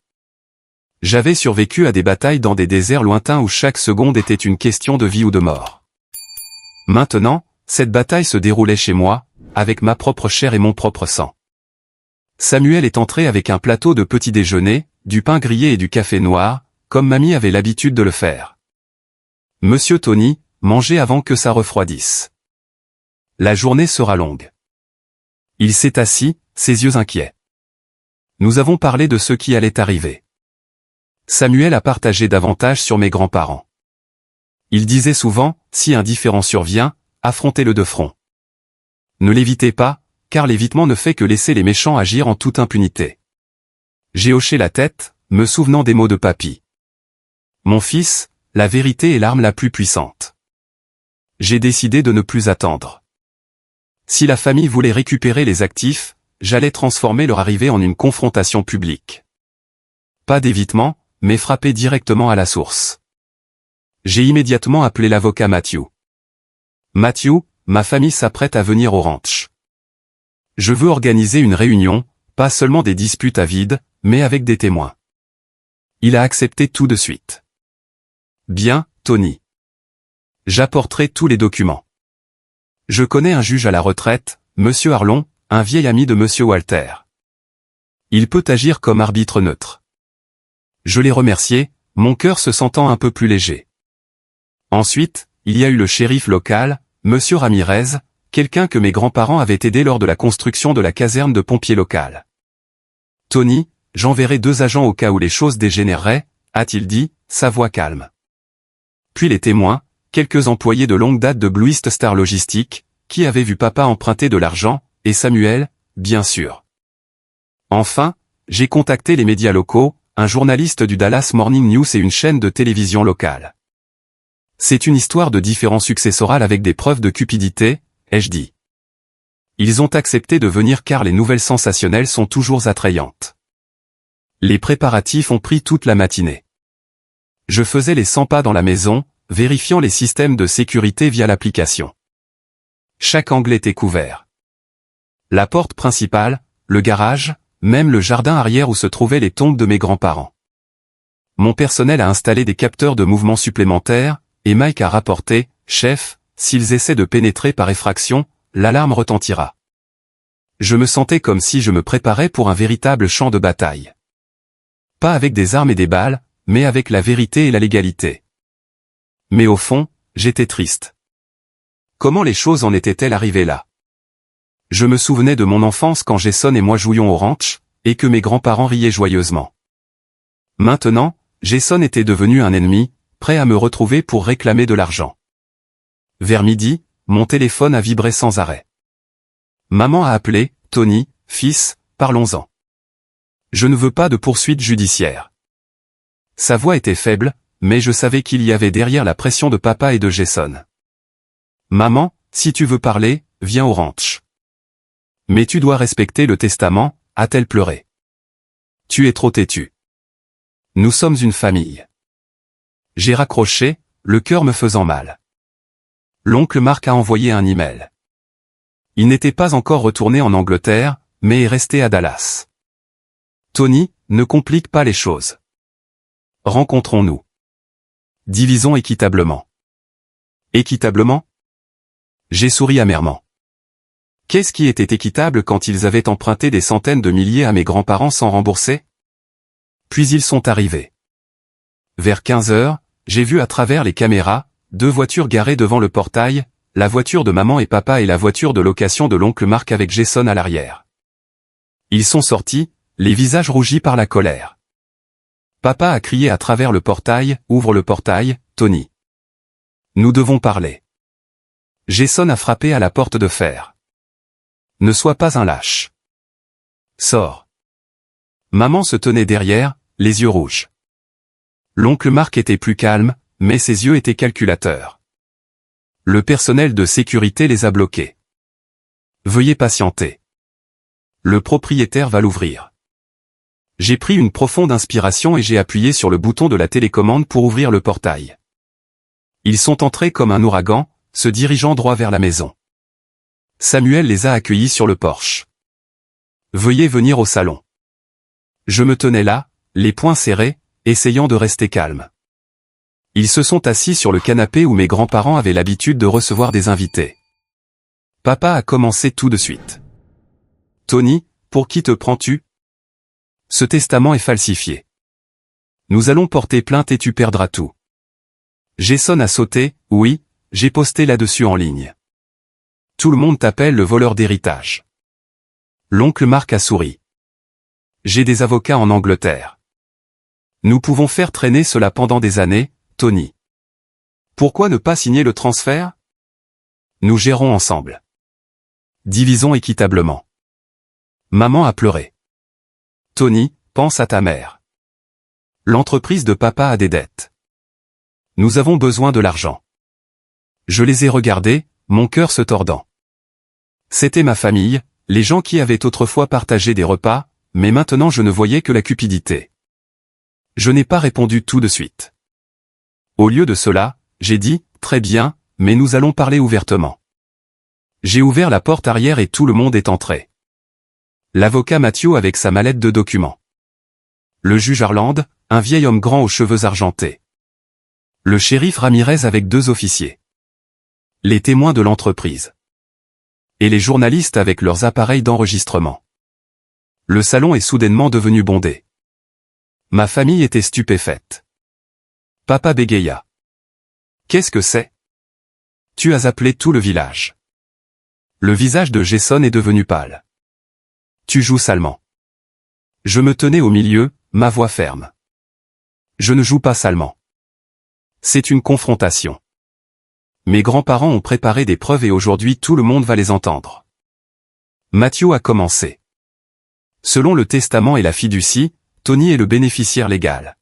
J'avais survécu à des batailles dans des déserts lointains où chaque seconde était une question de vie ou de mort. Maintenant, cette bataille se déroulait chez moi, avec ma propre chair et mon propre sang. Samuel est entré avec un plateau de petit déjeuner, du pain grillé et du café noir, comme mamie avait l'habitude de le faire. Monsieur Tony, mangez avant que ça refroidisse. La journée sera longue. Il s'est assis, ses yeux inquiets. Nous avons parlé de ce qui allait arriver. Samuel a partagé davantage sur mes grands-parents. Il disait souvent, si un différend survient, affrontez-le de front. Ne l'évitez pas, car l'évitement ne fait que laisser les méchants agir en toute impunité. J'ai hoché la tête, me souvenant des mots de papy. Mon fils, la vérité est l'arme la plus puissante. J'ai décidé de ne plus attendre. Si la famille voulait récupérer les actifs, j'allais transformer leur arrivée en une confrontation publique. Pas d'évitement, mais frapper directement à la source. J'ai immédiatement appelé l'avocat Matthew. Matthew, ma famille s'apprête à venir au ranch. Je veux organiser une réunion, pas seulement des disputes à vide, mais avec des témoins. Il a accepté tout de suite. Bien, Tony. J'apporterai tous les documents. Je connais un juge à la retraite, Monsieur Harlon, un vieil ami de Monsieur Walter. Il peut agir comme arbitre neutre. Je l'ai remercié, mon cœur se sentant un peu plus léger. Ensuite, il y a eu le shérif local, Monsieur Ramirez, quelqu'un que mes grands-parents avaient aidé lors de la construction de la caserne de pompiers locale. Tony, j'enverrai 2 agents au cas où les choses dégénéreraient, a-t-il dit, sa voix calme. Puis les témoins, quelques employés de longue date de Blue East Star Logistique, qui avaient vu papa emprunter de l'argent, et Samuel, bien sûr. Enfin, j'ai contacté les médias locaux, un journaliste du Dallas Morning News et une chaîne de télévision locale. C'est une histoire de différend successoral avec des preuves de cupidité, ai-je dit. Ils ont accepté de venir car les nouvelles sensationnelles sont toujours attrayantes. Les préparatifs ont pris toute la matinée. Je faisais les 100 pas dans la maison, vérifiant les systèmes de sécurité via l'application. Chaque angle était couvert. La porte principale, le garage, même le jardin arrière où se trouvaient les tombes de mes grands-parents. Mon personnel a installé des capteurs de mouvement supplémentaires, et Mike a rapporté, chef, s'ils essaient de pénétrer par effraction, l'alarme retentira. Je me sentais comme si je me préparais pour un véritable champ de bataille. Pas avec des armes et des balles, mais avec la vérité et la légalité. Mais au fond, j'étais triste. Comment les choses en étaient-elles arrivées là? Je me souvenais de mon enfance quand Jason et moi jouions au ranch, et que mes grands-parents riaient joyeusement. Maintenant, Jason était devenu un ennemi, prêt à me retrouver pour réclamer de l'argent. Vers midi, mon téléphone a vibré sans arrêt. Maman a appelé, Tony, fils, parlons-en. Je ne veux pas de poursuite judiciaire. Sa voix était faible, mais je savais qu'il y avait derrière la pression de papa et de Jason. Maman, si tu veux parler, viens au ranch. Mais tu dois respecter le testament, a-t-elle pleuré. Tu es trop têtu. Nous sommes une famille. J'ai raccroché, le cœur me faisant mal. L'oncle Marc a envoyé un email. Il n'était pas encore retourné en Angleterre, mais est resté à Dallas. Tony, ne complique pas les choses. Rencontrons-nous. Divisons équitablement. Équitablement? J'ai souri amèrement. Qu'est-ce qui était équitable quand ils avaient emprunté des centaines de milliers à mes grands-parents sans rembourser? Puis ils sont arrivés. Vers 15 heures, j'ai vu à travers les caméras, 2 voitures garées devant le portail, la voiture de maman et papa et la voiture de location de l'oncle Marc avec Jason à l'arrière. Ils sont sortis, les visages rougis par la colère. Papa a crié à travers le portail, « Ouvre le portail, Tony. Nous devons parler. » Jason a frappé à la porte de fer. « Ne sois pas un lâche. Sors. » Maman se tenait derrière, les yeux rouges. L'oncle Marc était plus calme, mais ses yeux étaient calculateurs. Le personnel de sécurité les a bloqués. Veuillez patienter. Le propriétaire va l'ouvrir. J'ai pris une profonde inspiration et j'ai appuyé sur le bouton de la télécommande pour ouvrir le portail. Ils sont entrés comme un ouragan, se dirigeant droit vers la maison. Samuel les a accueillis sur le porche. Veuillez venir au salon. Je me tenais là, les poings serrés, essayant de rester calme. Ils se sont assis sur le canapé où mes grands-parents avaient l'habitude de recevoir des invités. Papa a commencé tout de suite. Tony, pour qui te prends-tu? Ce testament est falsifié. Nous allons porter plainte et tu perdras tout. Jason a sauté, oui, j'ai posté là-dessus en ligne. Tout le monde t'appelle le voleur d'héritage. L'oncle Marc a souri. J'ai des avocats en Angleterre. Nous pouvons faire traîner cela pendant des années, Tony. Pourquoi ne pas signer le transfert? Nous gérons ensemble. Divisons équitablement. Maman a pleuré. Tony, pense à ta mère. L'entreprise de papa a des dettes. Nous avons besoin de l'argent. Je les ai regardés, mon cœur se tordant. C'était ma famille, les gens qui avaient autrefois partagé des repas, mais maintenant je ne voyais que la cupidité. Je n'ai pas répondu tout de suite. Au lieu de cela, j'ai dit, très bien, mais nous allons parler ouvertement. J'ai ouvert la porte arrière et tout le monde est entré. L'avocat Matthew avec sa mallette de documents. Le juge Harland, un vieil homme grand aux cheveux argentés. Le shérif Ramirez avec 2 officiers. Les témoins de l'entreprise. Et les journalistes avec leurs appareils d'enregistrement. Le salon est soudainement devenu bondé. Ma famille était stupéfaite. Papa bégaya. Qu'est-ce que c'est? Tu as appelé tout le village. Le visage de Jason est devenu pâle. Tu joues salement. Je me tenais au milieu, ma voix ferme. Je ne joue pas salement. C'est une confrontation. Mes grands-parents ont préparé des preuves et aujourd'hui tout le monde va les entendre. Matthew a commencé. Selon le testament et la fiducie, Tony est le bénéficiaire légal.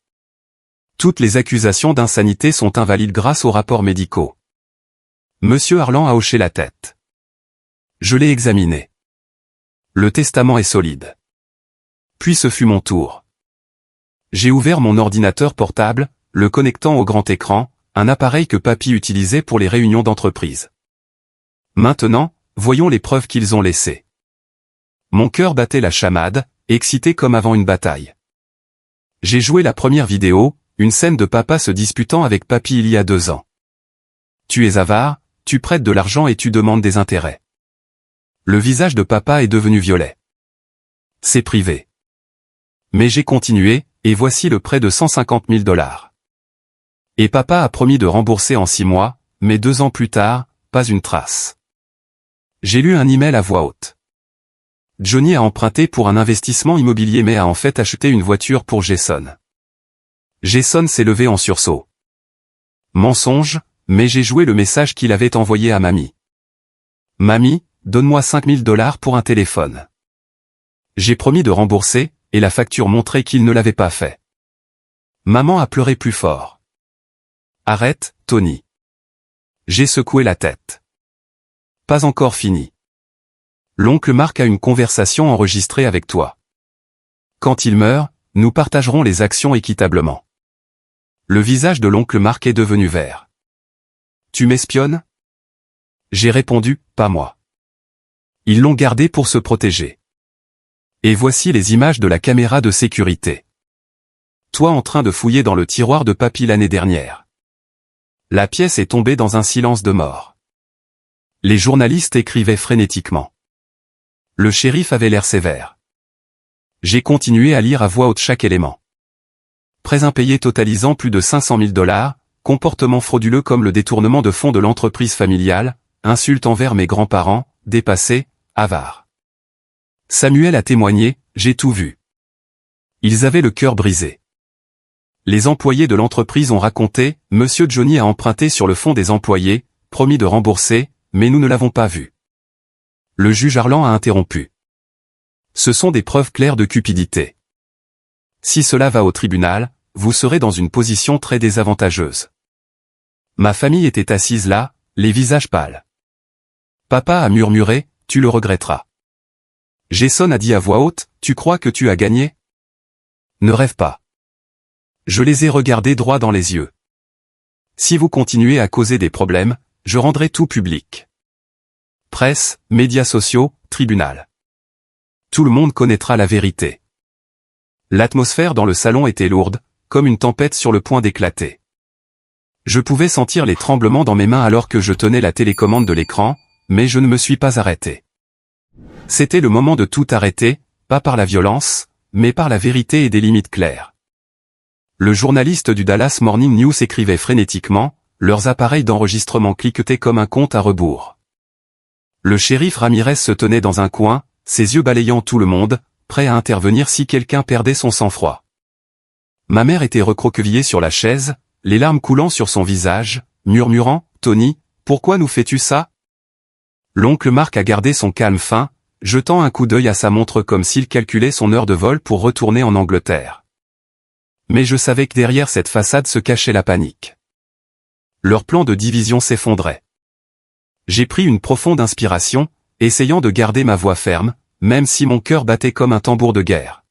Toutes les accusations d'insanité sont invalides grâce aux rapports médicaux. Monsieur Harland a hoché la tête. Je l'ai examiné. Le testament est solide. Puis ce fut mon tour. J'ai ouvert mon ordinateur portable, le connectant au grand écran, un appareil que papy utilisait pour les réunions d'entreprise. Maintenant, voyons les preuves qu'ils ont laissées. Mon cœur battait la chamade, excité comme avant une bataille. J'ai joué la première vidéo, une scène de papa se disputant avec papy il y a 2 ans. Tu es avare, tu prêtes de l'argent et tu demandes des intérêts. Le visage de papa est devenu violet. C'est privé. Mais j'ai continué, et voici le prêt de 150 000 $. Et papa a promis de rembourser en 6 mois, mais 2 ans plus tard, pas une trace. J'ai lu un email à voix haute. Johnny a emprunté pour un investissement immobilier mais a en fait acheté une voiture pour Jason. Jason s'est levé en sursaut. Mensonge, mais j'ai joué le message qu'il avait envoyé à mamie. Mamie, donne-moi 5 000 $ pour un téléphone. J'ai promis de rembourser, et la facture montrait qu'il ne l'avait pas fait. Maman a pleuré plus fort. Arrête, Tony. J'ai secoué la tête. Pas encore fini. L'oncle Marc a une conversation enregistrée avec toi. Quand il meurt, nous partagerons les actions équitablement. Le visage de l'oncle Marc est devenu vert. Tu m'espionnes? J'ai répondu, pas moi. Ils l'ont gardé pour se protéger. Et voici les images de la caméra de sécurité. Toi en train de fouiller dans le tiroir de papy l'année dernière. La pièce est tombée dans un silence de mort. Les journalistes écrivaient frénétiquement. Le shérif avait l'air sévère. J'ai continué à lire à voix haute chaque élément. Prêts impayés totalisant plus de 500 000 $, comportements frauduleux comme le détournement de fonds de l'entreprise familiale, insultes envers mes grands-parents, dépassés, avares. Samuel a témoigné, j'ai tout vu. Ils avaient le cœur brisé. Les employés de l'entreprise ont raconté, Monsieur Johnny a emprunté sur le fonds des employés, promis de rembourser, mais nous ne l'avons pas vu. Le juge Harland a interrompu. Ce sont des preuves claires de cupidité. Si cela va au tribunal, vous serez dans une position très désavantageuse. Ma famille était assise là, les visages pâles. Papa a murmuré, tu le regretteras. Jason a dit à voix haute, tu crois que tu as gagné? Ne rêve pas. Je les ai regardés droit dans les yeux. Si vous continuez à causer des problèmes, je rendrai tout public. presse, médias sociaux, tribunal. Tout le monde connaîtra la vérité. L'atmosphère dans le salon était lourde, comme une tempête sur le point d'éclater. Je pouvais sentir les tremblements dans mes mains alors que je tenais la télécommande de l'écran, mais je ne me suis pas arrêté. C'était le moment de tout arrêter, pas par la violence, mais par la vérité et des limites claires. Le journaliste du Dallas Morning News écrivait frénétiquement, leurs appareils d'enregistrement cliquetaient comme un compte à rebours. Le shérif Ramirez se tenait dans un coin, ses yeux balayant tout le monde, prêt à intervenir si quelqu'un perdait son sang-froid. Ma mère était recroquevillée sur la chaise, les larmes coulant sur son visage, murmurant, « Tony, pourquoi nous fais-tu ça ?» L'oncle Marc a gardé son calme fin, jetant un coup d'œil à sa montre comme s'il calculait son heure de vol pour retourner en Angleterre. Mais je savais que derrière cette façade se cachait la panique. Leur plan de division s'effondrait. J'ai pris une profonde inspiration, essayant de garder ma voix ferme, même si mon cœur battait comme un tambour de guerre.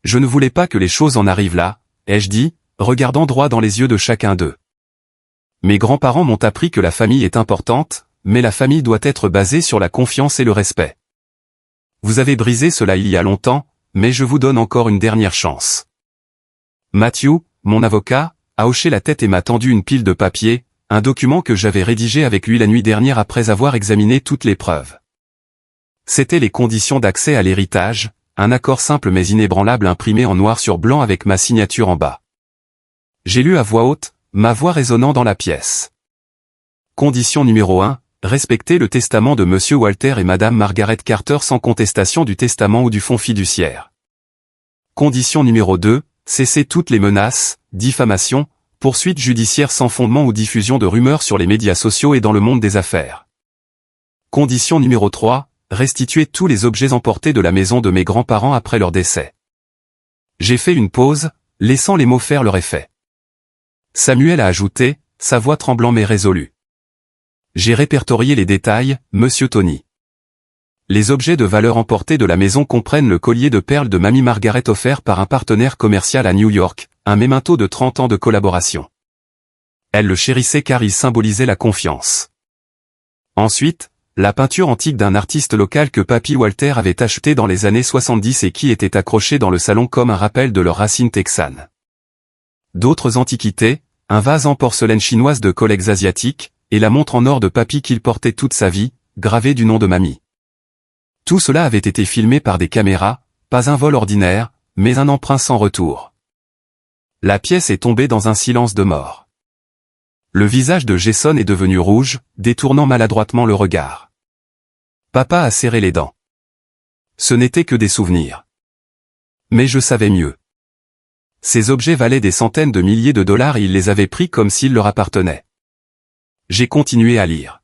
Je ne voulais pas que les choses en arrivent là, ai-je dit, regardant droit dans les yeux de chacun d'eux. Mes grands-parents m'ont appris que la famille est importante, mais la famille doit être basée sur la confiance et le respect. Vous avez brisé cela il y a longtemps, mais je vous donne encore une dernière chance. Matthew, mon avocat, a hoché la tête et m'a tendu une pile de papier, un document que j'avais rédigé avec lui la nuit dernière après avoir examiné toutes les preuves. C'étaient les conditions d'accès à l'héritage, un accord simple mais inébranlable imprimé en noir sur blanc avec ma signature en bas. J'ai lu à voix haute, ma voix résonnant dans la pièce. Condition numéro 1, respecter le testament de Monsieur Walter et Madame Margaret Carter sans contestation du testament ou du fonds fiduciaire. Condition numéro 2, cesser toutes les menaces, diffamations, poursuites judiciaires sans fondement ou diffusion de rumeurs sur les médias sociaux et dans le monde des affaires. Condition numéro 3, restituer tous les objets emportés de la maison de mes grands-parents après leur décès. J'ai fait une pause, laissant les mots faire leur effet. Samuel a ajouté, sa voix tremblant mais résolue. J'ai répertorié les détails, Monsieur Tony. Les objets de valeur emportés de la maison comprennent le collier de perles de Mamie Margaret offert par un partenaire commercial à New York, un mémento de 30 ans de collaboration. Elle le chérissait car il symbolisait la confiance. Ensuite, la peinture antique d'un artiste local que Papy Walter avait acheté dans les années 70 et qui était accrochée dans le salon comme un rappel de leurs racines texanes. D'autres antiquités, un vase en porcelaine chinoise de collègues asiatiques, et la montre en or de Papy qu'il portait toute sa vie, gravée du nom de Mamie. Tout cela avait été filmé par des caméras, pas un vol ordinaire, mais un emprunt sans retour. La pièce est tombée dans un silence de mort. Le visage de Jason est devenu rouge, détournant maladroitement le regard. Papa a serré les dents. Ce n'était que des souvenirs. Mais je savais mieux. Ces objets valaient des centaines de milliers de dollars et il les avait pris comme s'ils leur appartenaient. J'ai continué à lire.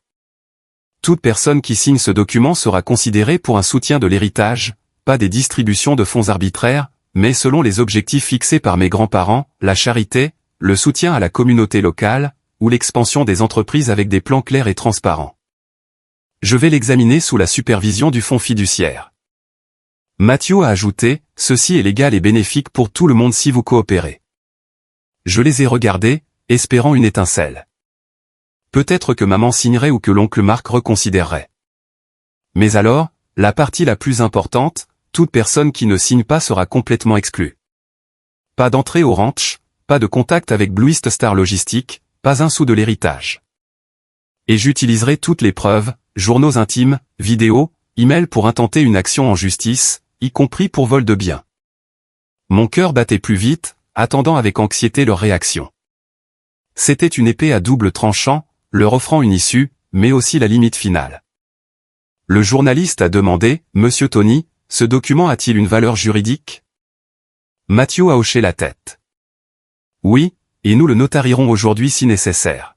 Toute personne qui signe ce document sera considérée pour un soutien de l'héritage, pas des distributions de fonds arbitraires, mais selon les objectifs fixés par mes grands-parents, la charité, le soutien à la communauté locale, ou l'expansion des entreprises avec des plans clairs et transparents. Je vais l'examiner sous la supervision du fonds fiduciaire. Matthew a ajouté, ceci est légal et bénéfique pour tout le monde si vous coopérez. Je les ai regardés, espérant une étincelle. Peut-être que maman signerait ou que l'oncle Marc reconsidérerait. Mais alors, la partie la plus importante, toute personne qui ne signe pas sera complètement exclue. Pas d'entrée au ranch, pas de contact avec Blue East Star Logistique, pas un sou de l'héritage. Et j'utiliserai toutes les preuves, journaux intimes, vidéos, emails pour intenter une action en justice, y compris pour vol de biens. Mon cœur battait plus vite, attendant avec anxiété leur réaction. C'était une épée à double tranchant, leur offrant une issue, mais aussi la limite finale. Le journaliste a demandé, « Monsieur Tony, ce document a-t-il une valeur juridique ?» Matthew a hoché la tête. « Oui, et nous le notarierons aujourd'hui si nécessaire. »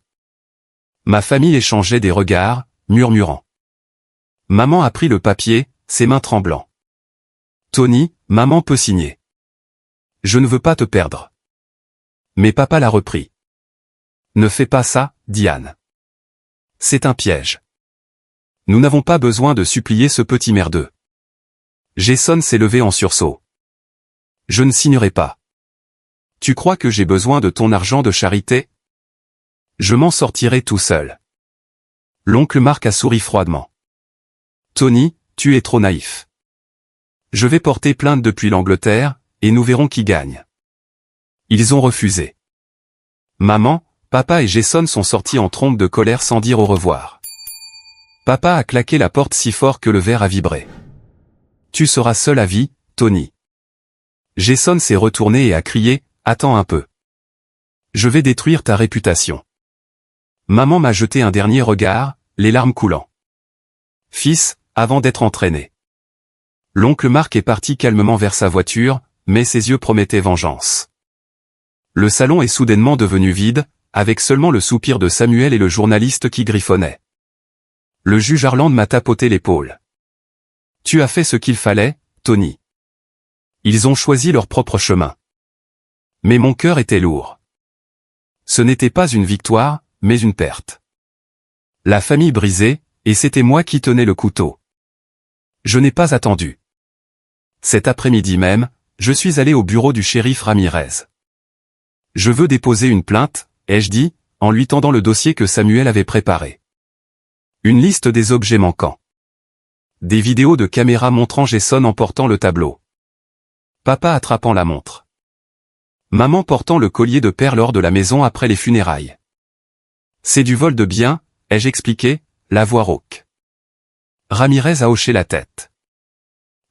Ma famille échangeait des regards, murmurant. Maman a pris le papier, ses mains tremblant. « Tony, maman peut signer. »« Je ne veux pas te perdre. » Mais papa l'a repris. « Ne fais pas ça, Diane. C'est un piège. Nous n'avons pas besoin de supplier ce petit merdeux. » Jason s'est levé en sursaut. « Je ne signerai pas. Tu crois que j'ai besoin de ton argent de charité ? Je m'en sortirai tout seul. » L'oncle Marc a souri froidement. Tony, tu es trop naïf. Je vais porter plainte depuis l'Angleterre, et nous verrons qui gagne. Ils ont refusé. Maman, papa et Jason sont sortis en trombe de colère sans dire au revoir. Papa a claqué la porte si fort que le verre a vibré. Tu seras seul à vie, Tony. Jason s'est retourné et a crié, attends un peu. Je vais détruire ta réputation. Maman m'a jeté un dernier regard, les larmes coulant. Fils, avant d'être entraîné. L'oncle Marc est parti calmement vers sa voiture, mais ses yeux promettaient vengeance. Le salon est soudainement devenu vide, avec seulement le soupir de Samuel et le journaliste qui griffonnait. Le juge Harland m'a tapoté l'épaule. Tu as fait ce qu'il fallait, Tony. Ils ont choisi leur propre chemin. Mais mon cœur était lourd. Ce n'était pas une victoire, mais une perte. La famille brisée, et c'était moi qui tenais le couteau. Je n'ai pas attendu. Cet après-midi même, je suis allé au bureau du shérif Ramirez. Je veux déposer une plainte, ai-je dit, en lui tendant le dossier que Samuel avait préparé. Une liste des objets manquants. Des vidéos de caméra montrant Jason emportant le tableau. Papa attrapant la montre. Maman portant le collier de perles hors de la maison après les funérailles. C'est du vol de biens, ai-je expliqué, la voix rauque. Ramirez a hoché la tête.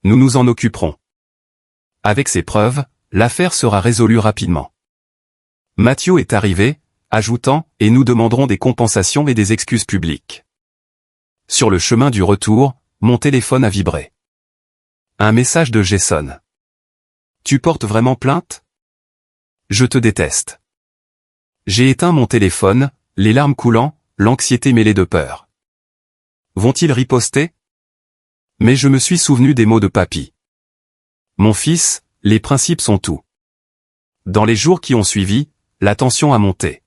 Nous nous en occuperons. Avec ces preuves, l'affaire sera résolue rapidement. Mathieu est arrivé, ajoutant, et nous demanderons des compensations et des excuses publiques. Sur le chemin du retour, mon téléphone a vibré. Un message de Jason. Tu portes vraiment plainte? Je te déteste. J'ai éteint mon téléphone, les larmes coulant, l'anxiété mêlée de peur. Vont-ils riposter? Mais je me suis souvenu des mots de papy. Mon fils, les principes sont tout. Dans les jours qui ont suivi, la tension a monté.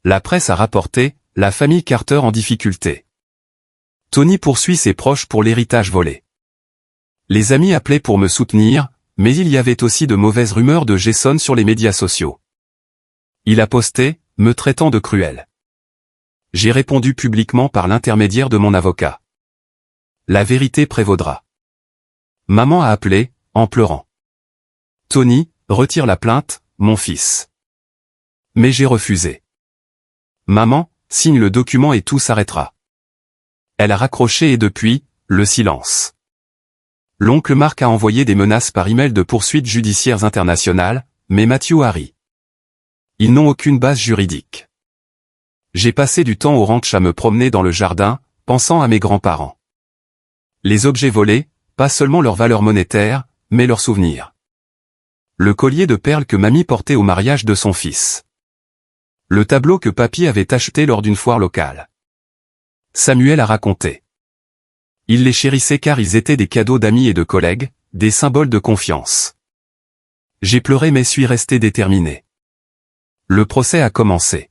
La presse a rapporté, la famille Carter en difficulté. Tony poursuit ses proches pour l'héritage volé. Les amis appelaient pour me soutenir, mais il y avait aussi de mauvaises rumeurs de Jason sur les médias sociaux. Il a posté, me traitant de cruel. J'ai répondu publiquement par l'intermédiaire de mon avocat. La vérité prévaudra. Maman a appelé, en pleurant. Tony, retire la plainte, mon fils. Mais j'ai refusé. Maman, signe le document et tout s'arrêtera. Elle a raccroché et depuis, le silence. L'oncle Marc a envoyé des menaces par email de poursuites judiciaires internationales, mais Mathieu a ri. Ils n'ont aucune base juridique. J'ai passé du temps au ranch à me promener dans le jardin, pensant à mes grands-parents. Les objets volés, pas seulement leur valeur monétaire, mais leurs souvenirs. Le collier de perles que mamie portait au mariage de son fils. Le tableau que papy avait acheté lors d'une foire locale. Samuel a raconté. Il les chérissait car ils étaient des cadeaux d'amis et de collègues, des symboles de confiance. J'ai pleuré mais suis resté déterminé. Le procès a commencé.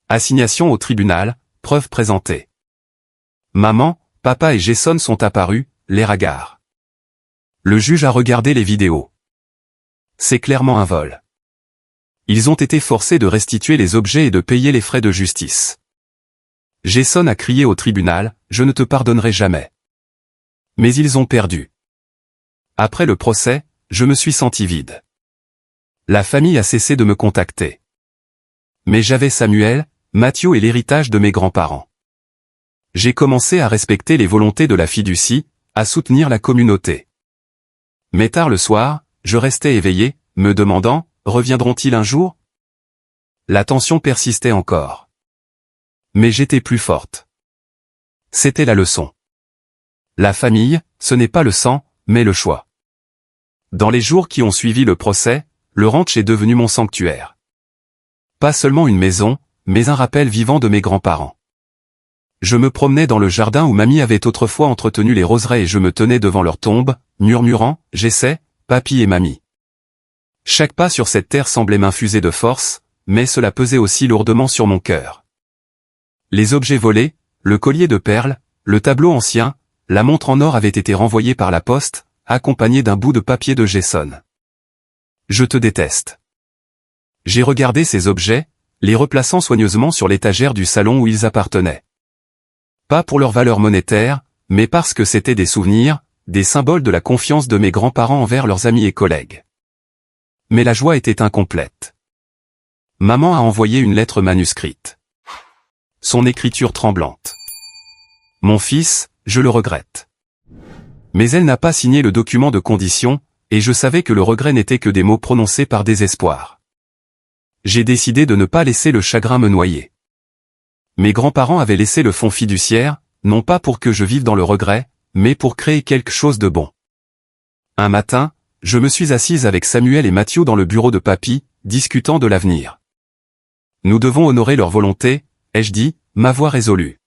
Assignation au tribunal, preuves présentées. Maman, papa et Jason sont apparus, les hagards. Le juge a regardé les vidéos. C'est clairement un vol. Ils ont été forcés de restituer les objets et de payer les frais de justice. Jason a crié au tribunal, « Je ne te pardonnerai jamais ». Mais ils ont perdu. Après le procès, je me suis senti vide. La famille a cessé de me contacter. Mais j'avais Samuel, Mathieu et l'héritage de mes grands-parents. J'ai commencé à respecter les volontés de la fiducie, à soutenir la communauté. Mais tard le soir, je restais éveillé, me demandant, reviendront-ils un jour? La tension persistait encore. Mais j'étais plus forte. C'était la leçon. La famille, ce n'est pas le sang, mais le choix. Dans les jours qui ont suivi le procès, le ranch est devenu mon sanctuaire. Pas seulement une maison, mais un rappel vivant de mes grands-parents. Je me promenais dans le jardin où mamie avait autrefois entretenu les roseraies et je me tenais devant leur tombe, murmurant, j'essaie, papy et mamie. Chaque pas sur cette terre semblait m'infuser de force, mais cela pesait aussi lourdement sur mon cœur. Les objets volés, le collier de perles, le tableau ancien, la montre en or avaient été renvoyés par la poste, accompagnés d'un bout de papier de Jason. Je te déteste. J'ai regardé ces objets, les replaçant soigneusement sur l'étagère du salon où ils appartenaient. Pas pour leur valeur monétaire, mais parce que c'étaient des souvenirs, des symboles de la confiance de mes grands-parents envers leurs amis et collègues. Mais la joie était incomplète. Maman a envoyé une lettre manuscrite. Son écriture tremblante. Mon fils, je le regrette. Mais elle n'a pas signé le document de condition, et je savais que le regret n'était que des mots prononcés par désespoir. J'ai décidé de ne pas laisser le chagrin me noyer. Mes grands-parents avaient laissé le fonds fiduciaire, non pas pour que je vive dans le regret, mais pour créer quelque chose de bon. Un matin, je me suis assise avec Samuel et Mathieu dans le bureau de papy, discutant de l'avenir. Nous devons honorer leur volonté, ai-je dit, ma voix résolue.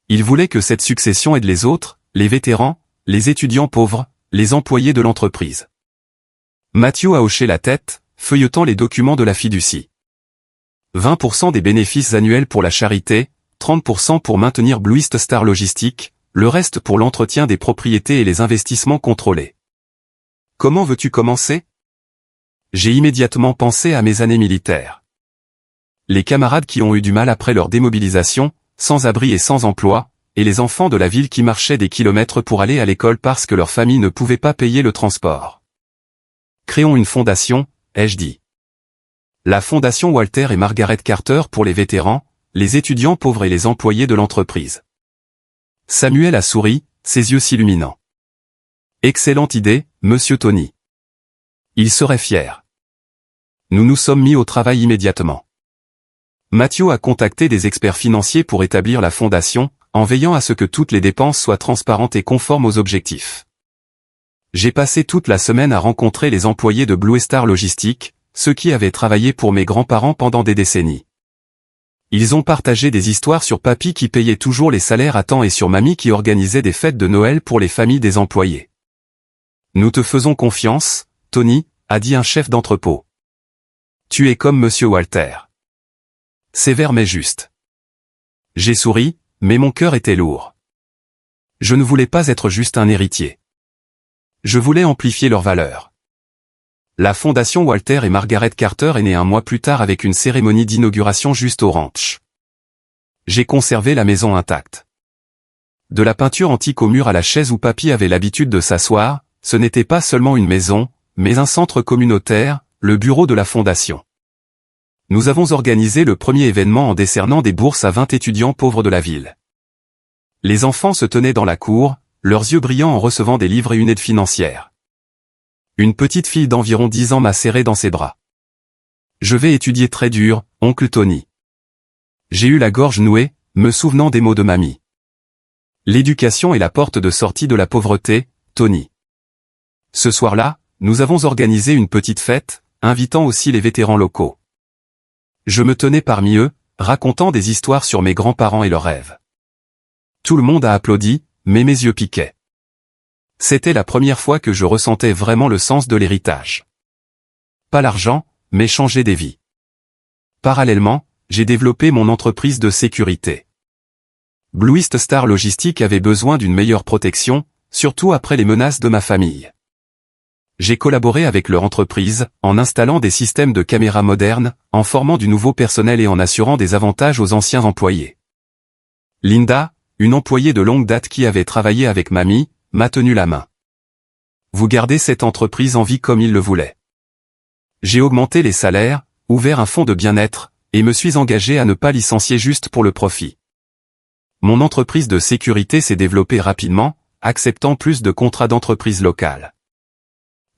Ils voulaient que cette succession aide les autres, les vétérans, les étudiants pauvres, les employés de l'entreprise. Mathieu a hoché la tête, feuilletant les documents de la fiducie. 20% des bénéfices annuels pour la charité, 30% pour maintenir Blue East Star Logistique, le reste pour l'entretien des propriétés et les investissements contrôlés. Comment veux-tu commencer? J'ai immédiatement pensé à mes années militaires. Les camarades qui ont eu du mal après leur démobilisation, sans abri et sans emploi, et les enfants de la ville qui marchaient des kilomètres pour aller à l'école parce que leur famille ne pouvait pas payer le transport. Créons une fondation, ai-je dit. La fondation Walter et Margaret Carter pour les vétérans, les étudiants pauvres et les employés de l'entreprise. Samuel a souri, ses yeux s'illuminant. Excellente idée, monsieur Tony. Il serait fier. Nous nous sommes mis au travail immédiatement. Mathieu a contacté des experts financiers pour établir la fondation, en veillant à ce que toutes les dépenses soient transparentes et conformes aux objectifs. J'ai passé toute la semaine à rencontrer les employés de Blue Star Logistique, ceux qui avaient travaillé pour mes grands-parents pendant des décennies. Ils ont partagé des histoires sur papy qui payait toujours les salaires à temps et sur mamie qui organisait des fêtes de Noël pour les familles des employés. Nous te faisons confiance, Tony, a dit un chef d'entrepôt. Tu es comme monsieur Walter. Sévère mais juste. J'ai souri, mais mon cœur était lourd. Je ne voulais pas être juste un héritier. Je voulais amplifier leur valeur. La fondation Walter et Margaret Carter est née un mois plus tard avec une cérémonie d'inauguration juste au ranch. J'ai conservé la maison intacte. De la peinture antique au mur à la chaise où papy avait l'habitude de s'asseoir, ce n'était pas seulement une maison, mais un centre communautaire, le bureau de la fondation. Nous avons organisé le premier événement en décernant des bourses à 20 étudiants pauvres de la ville. Les enfants se tenaient dans la cour, leurs yeux brillants en recevant des livres et une aide financière. Une petite fille d'environ 10 ans m'a serré dans ses bras. Je vais étudier très dur, oncle Tony. J'ai eu la gorge nouée, me souvenant des mots de mamie. L'éducation est la porte de sortie de la pauvreté, Tony. Ce soir-là, nous avons organisé une petite fête, invitant aussi les vétérans locaux. Je me tenais parmi eux, racontant des histoires sur mes grands-parents et leurs rêves. Tout le monde a applaudi, mais mes yeux piquaient. C'était la première fois que je ressentais vraiment le sens de l'héritage. Pas l'argent, mais changer des vies. Parallèlement, j'ai développé mon entreprise de sécurité. Blue East Star Logistique avait besoin d'une meilleure protection, surtout après les menaces de ma famille. J'ai collaboré avec leur entreprise, en installant des systèmes de caméras modernes, en formant du nouveau personnel et en assurant des avantages aux anciens employés. Linda, une employée de longue date qui avait travaillé avec mamie, m'a tenu la main. Vous gardez cette entreprise en vie comme il le voulait. J'ai augmenté les salaires, ouvert un fonds de bien-être, et me suis engagé à ne pas licencier juste pour le profit. Mon entreprise de sécurité s'est développée rapidement, acceptant plus de contrats d'entreprise locale.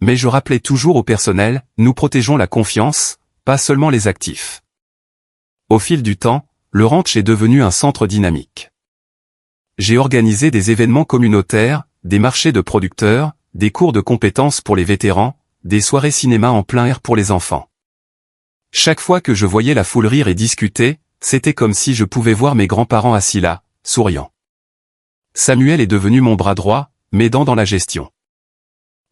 Mais je rappelais toujours au personnel, nous protégeons la confiance, pas seulement les actifs. Au fil du temps, le ranch est devenu un centre dynamique. J'ai organisé des événements communautaires, des marchés de producteurs, des cours de compétences pour les vétérans, des soirées cinéma en plein air pour les enfants. Chaque fois que je voyais la foule rire et discuter, c'était comme si je pouvais voir mes grands-parents assis là, souriant. Samuel est devenu mon bras droit, m'aidant dans la gestion.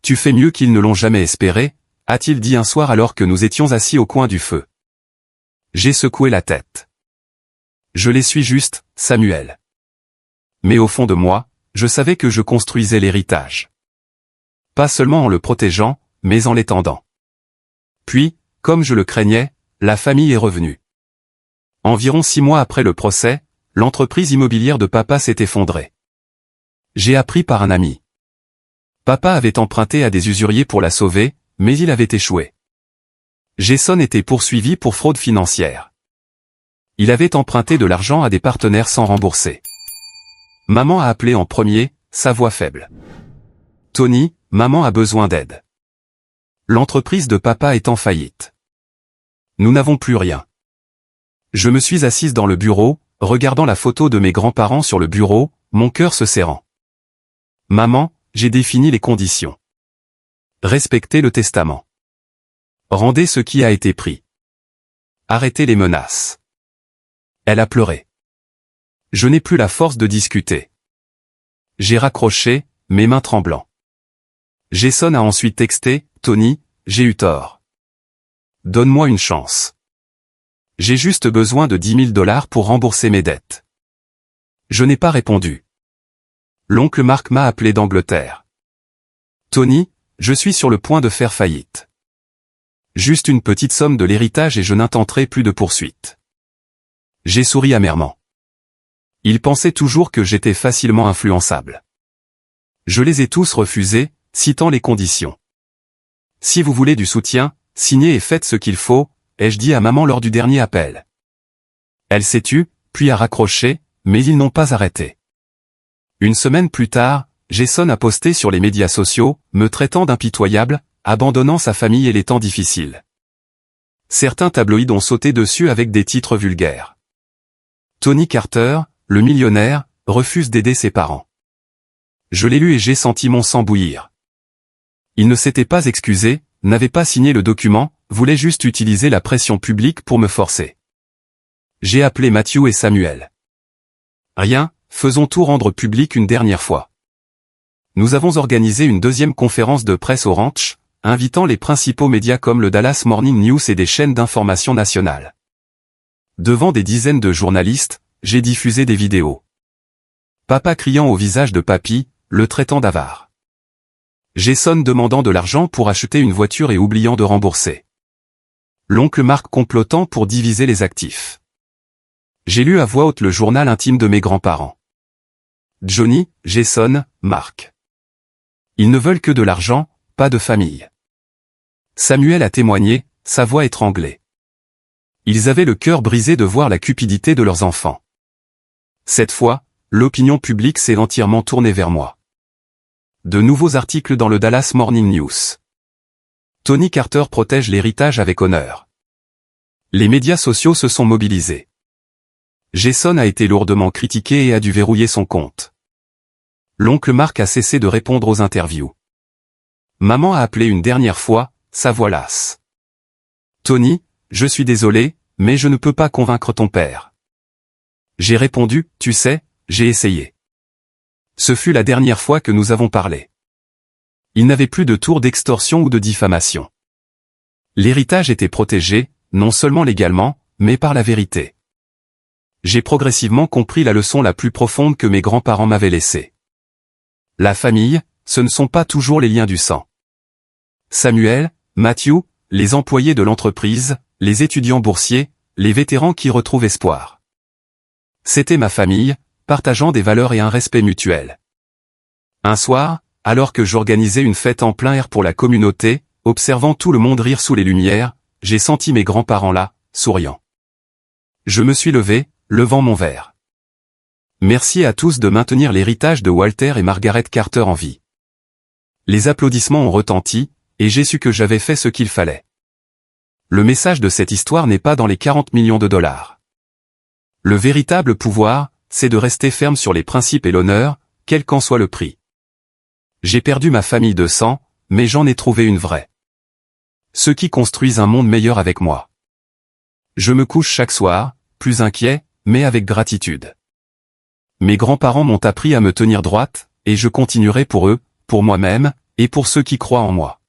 Tu fais mieux qu'ils ne l'ont jamais espéré, a-t-il dit un soir alors que nous étions assis au coin du feu. J'ai secoué la tête. Je les suis juste, Samuel. Mais au fond de moi, je savais que je construisais l'héritage. Pas seulement en le protégeant, mais en l'étendant. Puis, comme je le craignais, la famille est revenue. Environ 6 mois après le procès, l'entreprise immobilière de papa s'est effondrée. J'ai appris par un ami. Papa avait emprunté à des usuriers pour la sauver, mais il avait échoué. Jason était poursuivi pour fraude financière. Il avait emprunté de l'argent à des partenaires sans rembourser. Maman a appelé en premier, sa voix faible. Tony, maman a besoin d'aide. L'entreprise de papa est en faillite. Nous n'avons plus rien. Je me suis assise dans le bureau, regardant la photo de mes grands-parents sur le bureau, mon cœur se serrant. Maman, j'ai défini les conditions. Respectez le testament. Rendez ce qui a été pris. Arrêtez les menaces. Elle a pleuré. Je n'ai plus la force de discuter. J'ai raccroché, mes mains tremblant. Jason a ensuite texté, Tony, j'ai eu tort. Donne-moi une chance. J'ai juste besoin de 10 000 $ pour rembourser mes dettes. Je n'ai pas répondu. L'oncle Mark m'a appelé d'Angleterre. Tony, je suis sur le point de faire faillite. Juste une petite somme de l'héritage et je n'intenterai plus de poursuite. J'ai souri amèrement. Ils pensaient toujours que j'étais facilement influençable. Je les ai tous refusés, citant les conditions. Si vous voulez du soutien, signez et faites ce qu'il faut, ai-je dit à maman lors du dernier appel. Elle s'est tue, puis a raccroché, mais ils n'ont pas arrêté. Une semaine plus tard, Jason a posté sur les médias sociaux, me traitant d'impitoyable, abandonnant sa famille et les temps difficiles. Certains tabloïds ont sauté dessus avec des titres vulgaires. Tony Carter, le millionnaire, refuse d'aider ses parents. Je l'ai lu et j'ai senti mon sang bouillir. Il ne s'était pas excusé, n'avait pas signé le document, voulait juste utiliser la pression publique pour me forcer. J'ai appelé Matthew et Samuel. Rien, faisons tout rendre public une dernière fois. Nous avons organisé une deuxième conférence de presse au ranch, invitant les principaux médias comme le Dallas Morning News et des chaînes d'information nationales. Devant des dizaines de journalistes, j'ai diffusé des vidéos. Papa criant au visage de papy, le traitant d'avare. Jason demandant de l'argent pour acheter une voiture et oubliant de rembourser. L'oncle Mark complotant pour diviser les actifs. J'ai lu à voix haute le journal intime de mes grands-parents. Johnny, Jason, Mark. Ils ne veulent que de l'argent, pas de famille. Samuel a témoigné, sa voix étranglée. Ils avaient le cœur brisé de voir la cupidité de leurs enfants. Cette fois, l'opinion publique s'est entièrement tournée vers moi. De nouveaux articles dans le Dallas Morning News. Tony Carter protège l'héritage avec honneur. Les médias sociaux se sont mobilisés. Jason a été lourdement critiqué et a dû verrouiller son compte. L'oncle Mark a cessé de répondre aux interviews. Maman a appelé une dernière fois, sa voix lasse. Tony, je suis désolé, mais je ne peux pas convaincre ton père. J'ai répondu, tu sais, j'ai essayé. Ce fut la dernière fois que nous avons parlé. Il n'avait plus de tour d'extorsion ou de diffamation. L'héritage était protégé, non seulement légalement, mais par la vérité. J'ai progressivement compris la leçon la plus profonde que mes grands-parents m'avaient laissée. La famille, ce ne sont pas toujours les liens du sang. Samuel, Matthew, les employés de l'entreprise, les étudiants boursiers, les vétérans qui retrouvent espoir. C'était ma famille, partageant des valeurs et un respect mutuel. Un soir, alors que j'organisais une fête en plein air pour la communauté, observant tout le monde rire sous les lumières, j'ai senti mes grands-parents là, souriant. Je me suis levé, levant mon verre. Merci à tous de maintenir l'héritage de Walter et Margaret Carter en vie. Les applaudissements ont retenti, et j'ai su que j'avais fait ce qu'il fallait. Le message de cette histoire n'est pas dans les 40 millions de dollars. Le véritable pouvoir, c'est de rester ferme sur les principes et l'honneur, quel qu'en soit le prix. J'ai perdu ma famille de sang, mais j'en ai trouvé une vraie. Ceux qui construisent un monde meilleur avec moi. Je me couche chaque soir, plus inquiet, mais avec gratitude. Mes grands-parents m'ont appris à me tenir droite, et je continuerai pour eux, pour moi-même, et pour ceux qui croient en moi.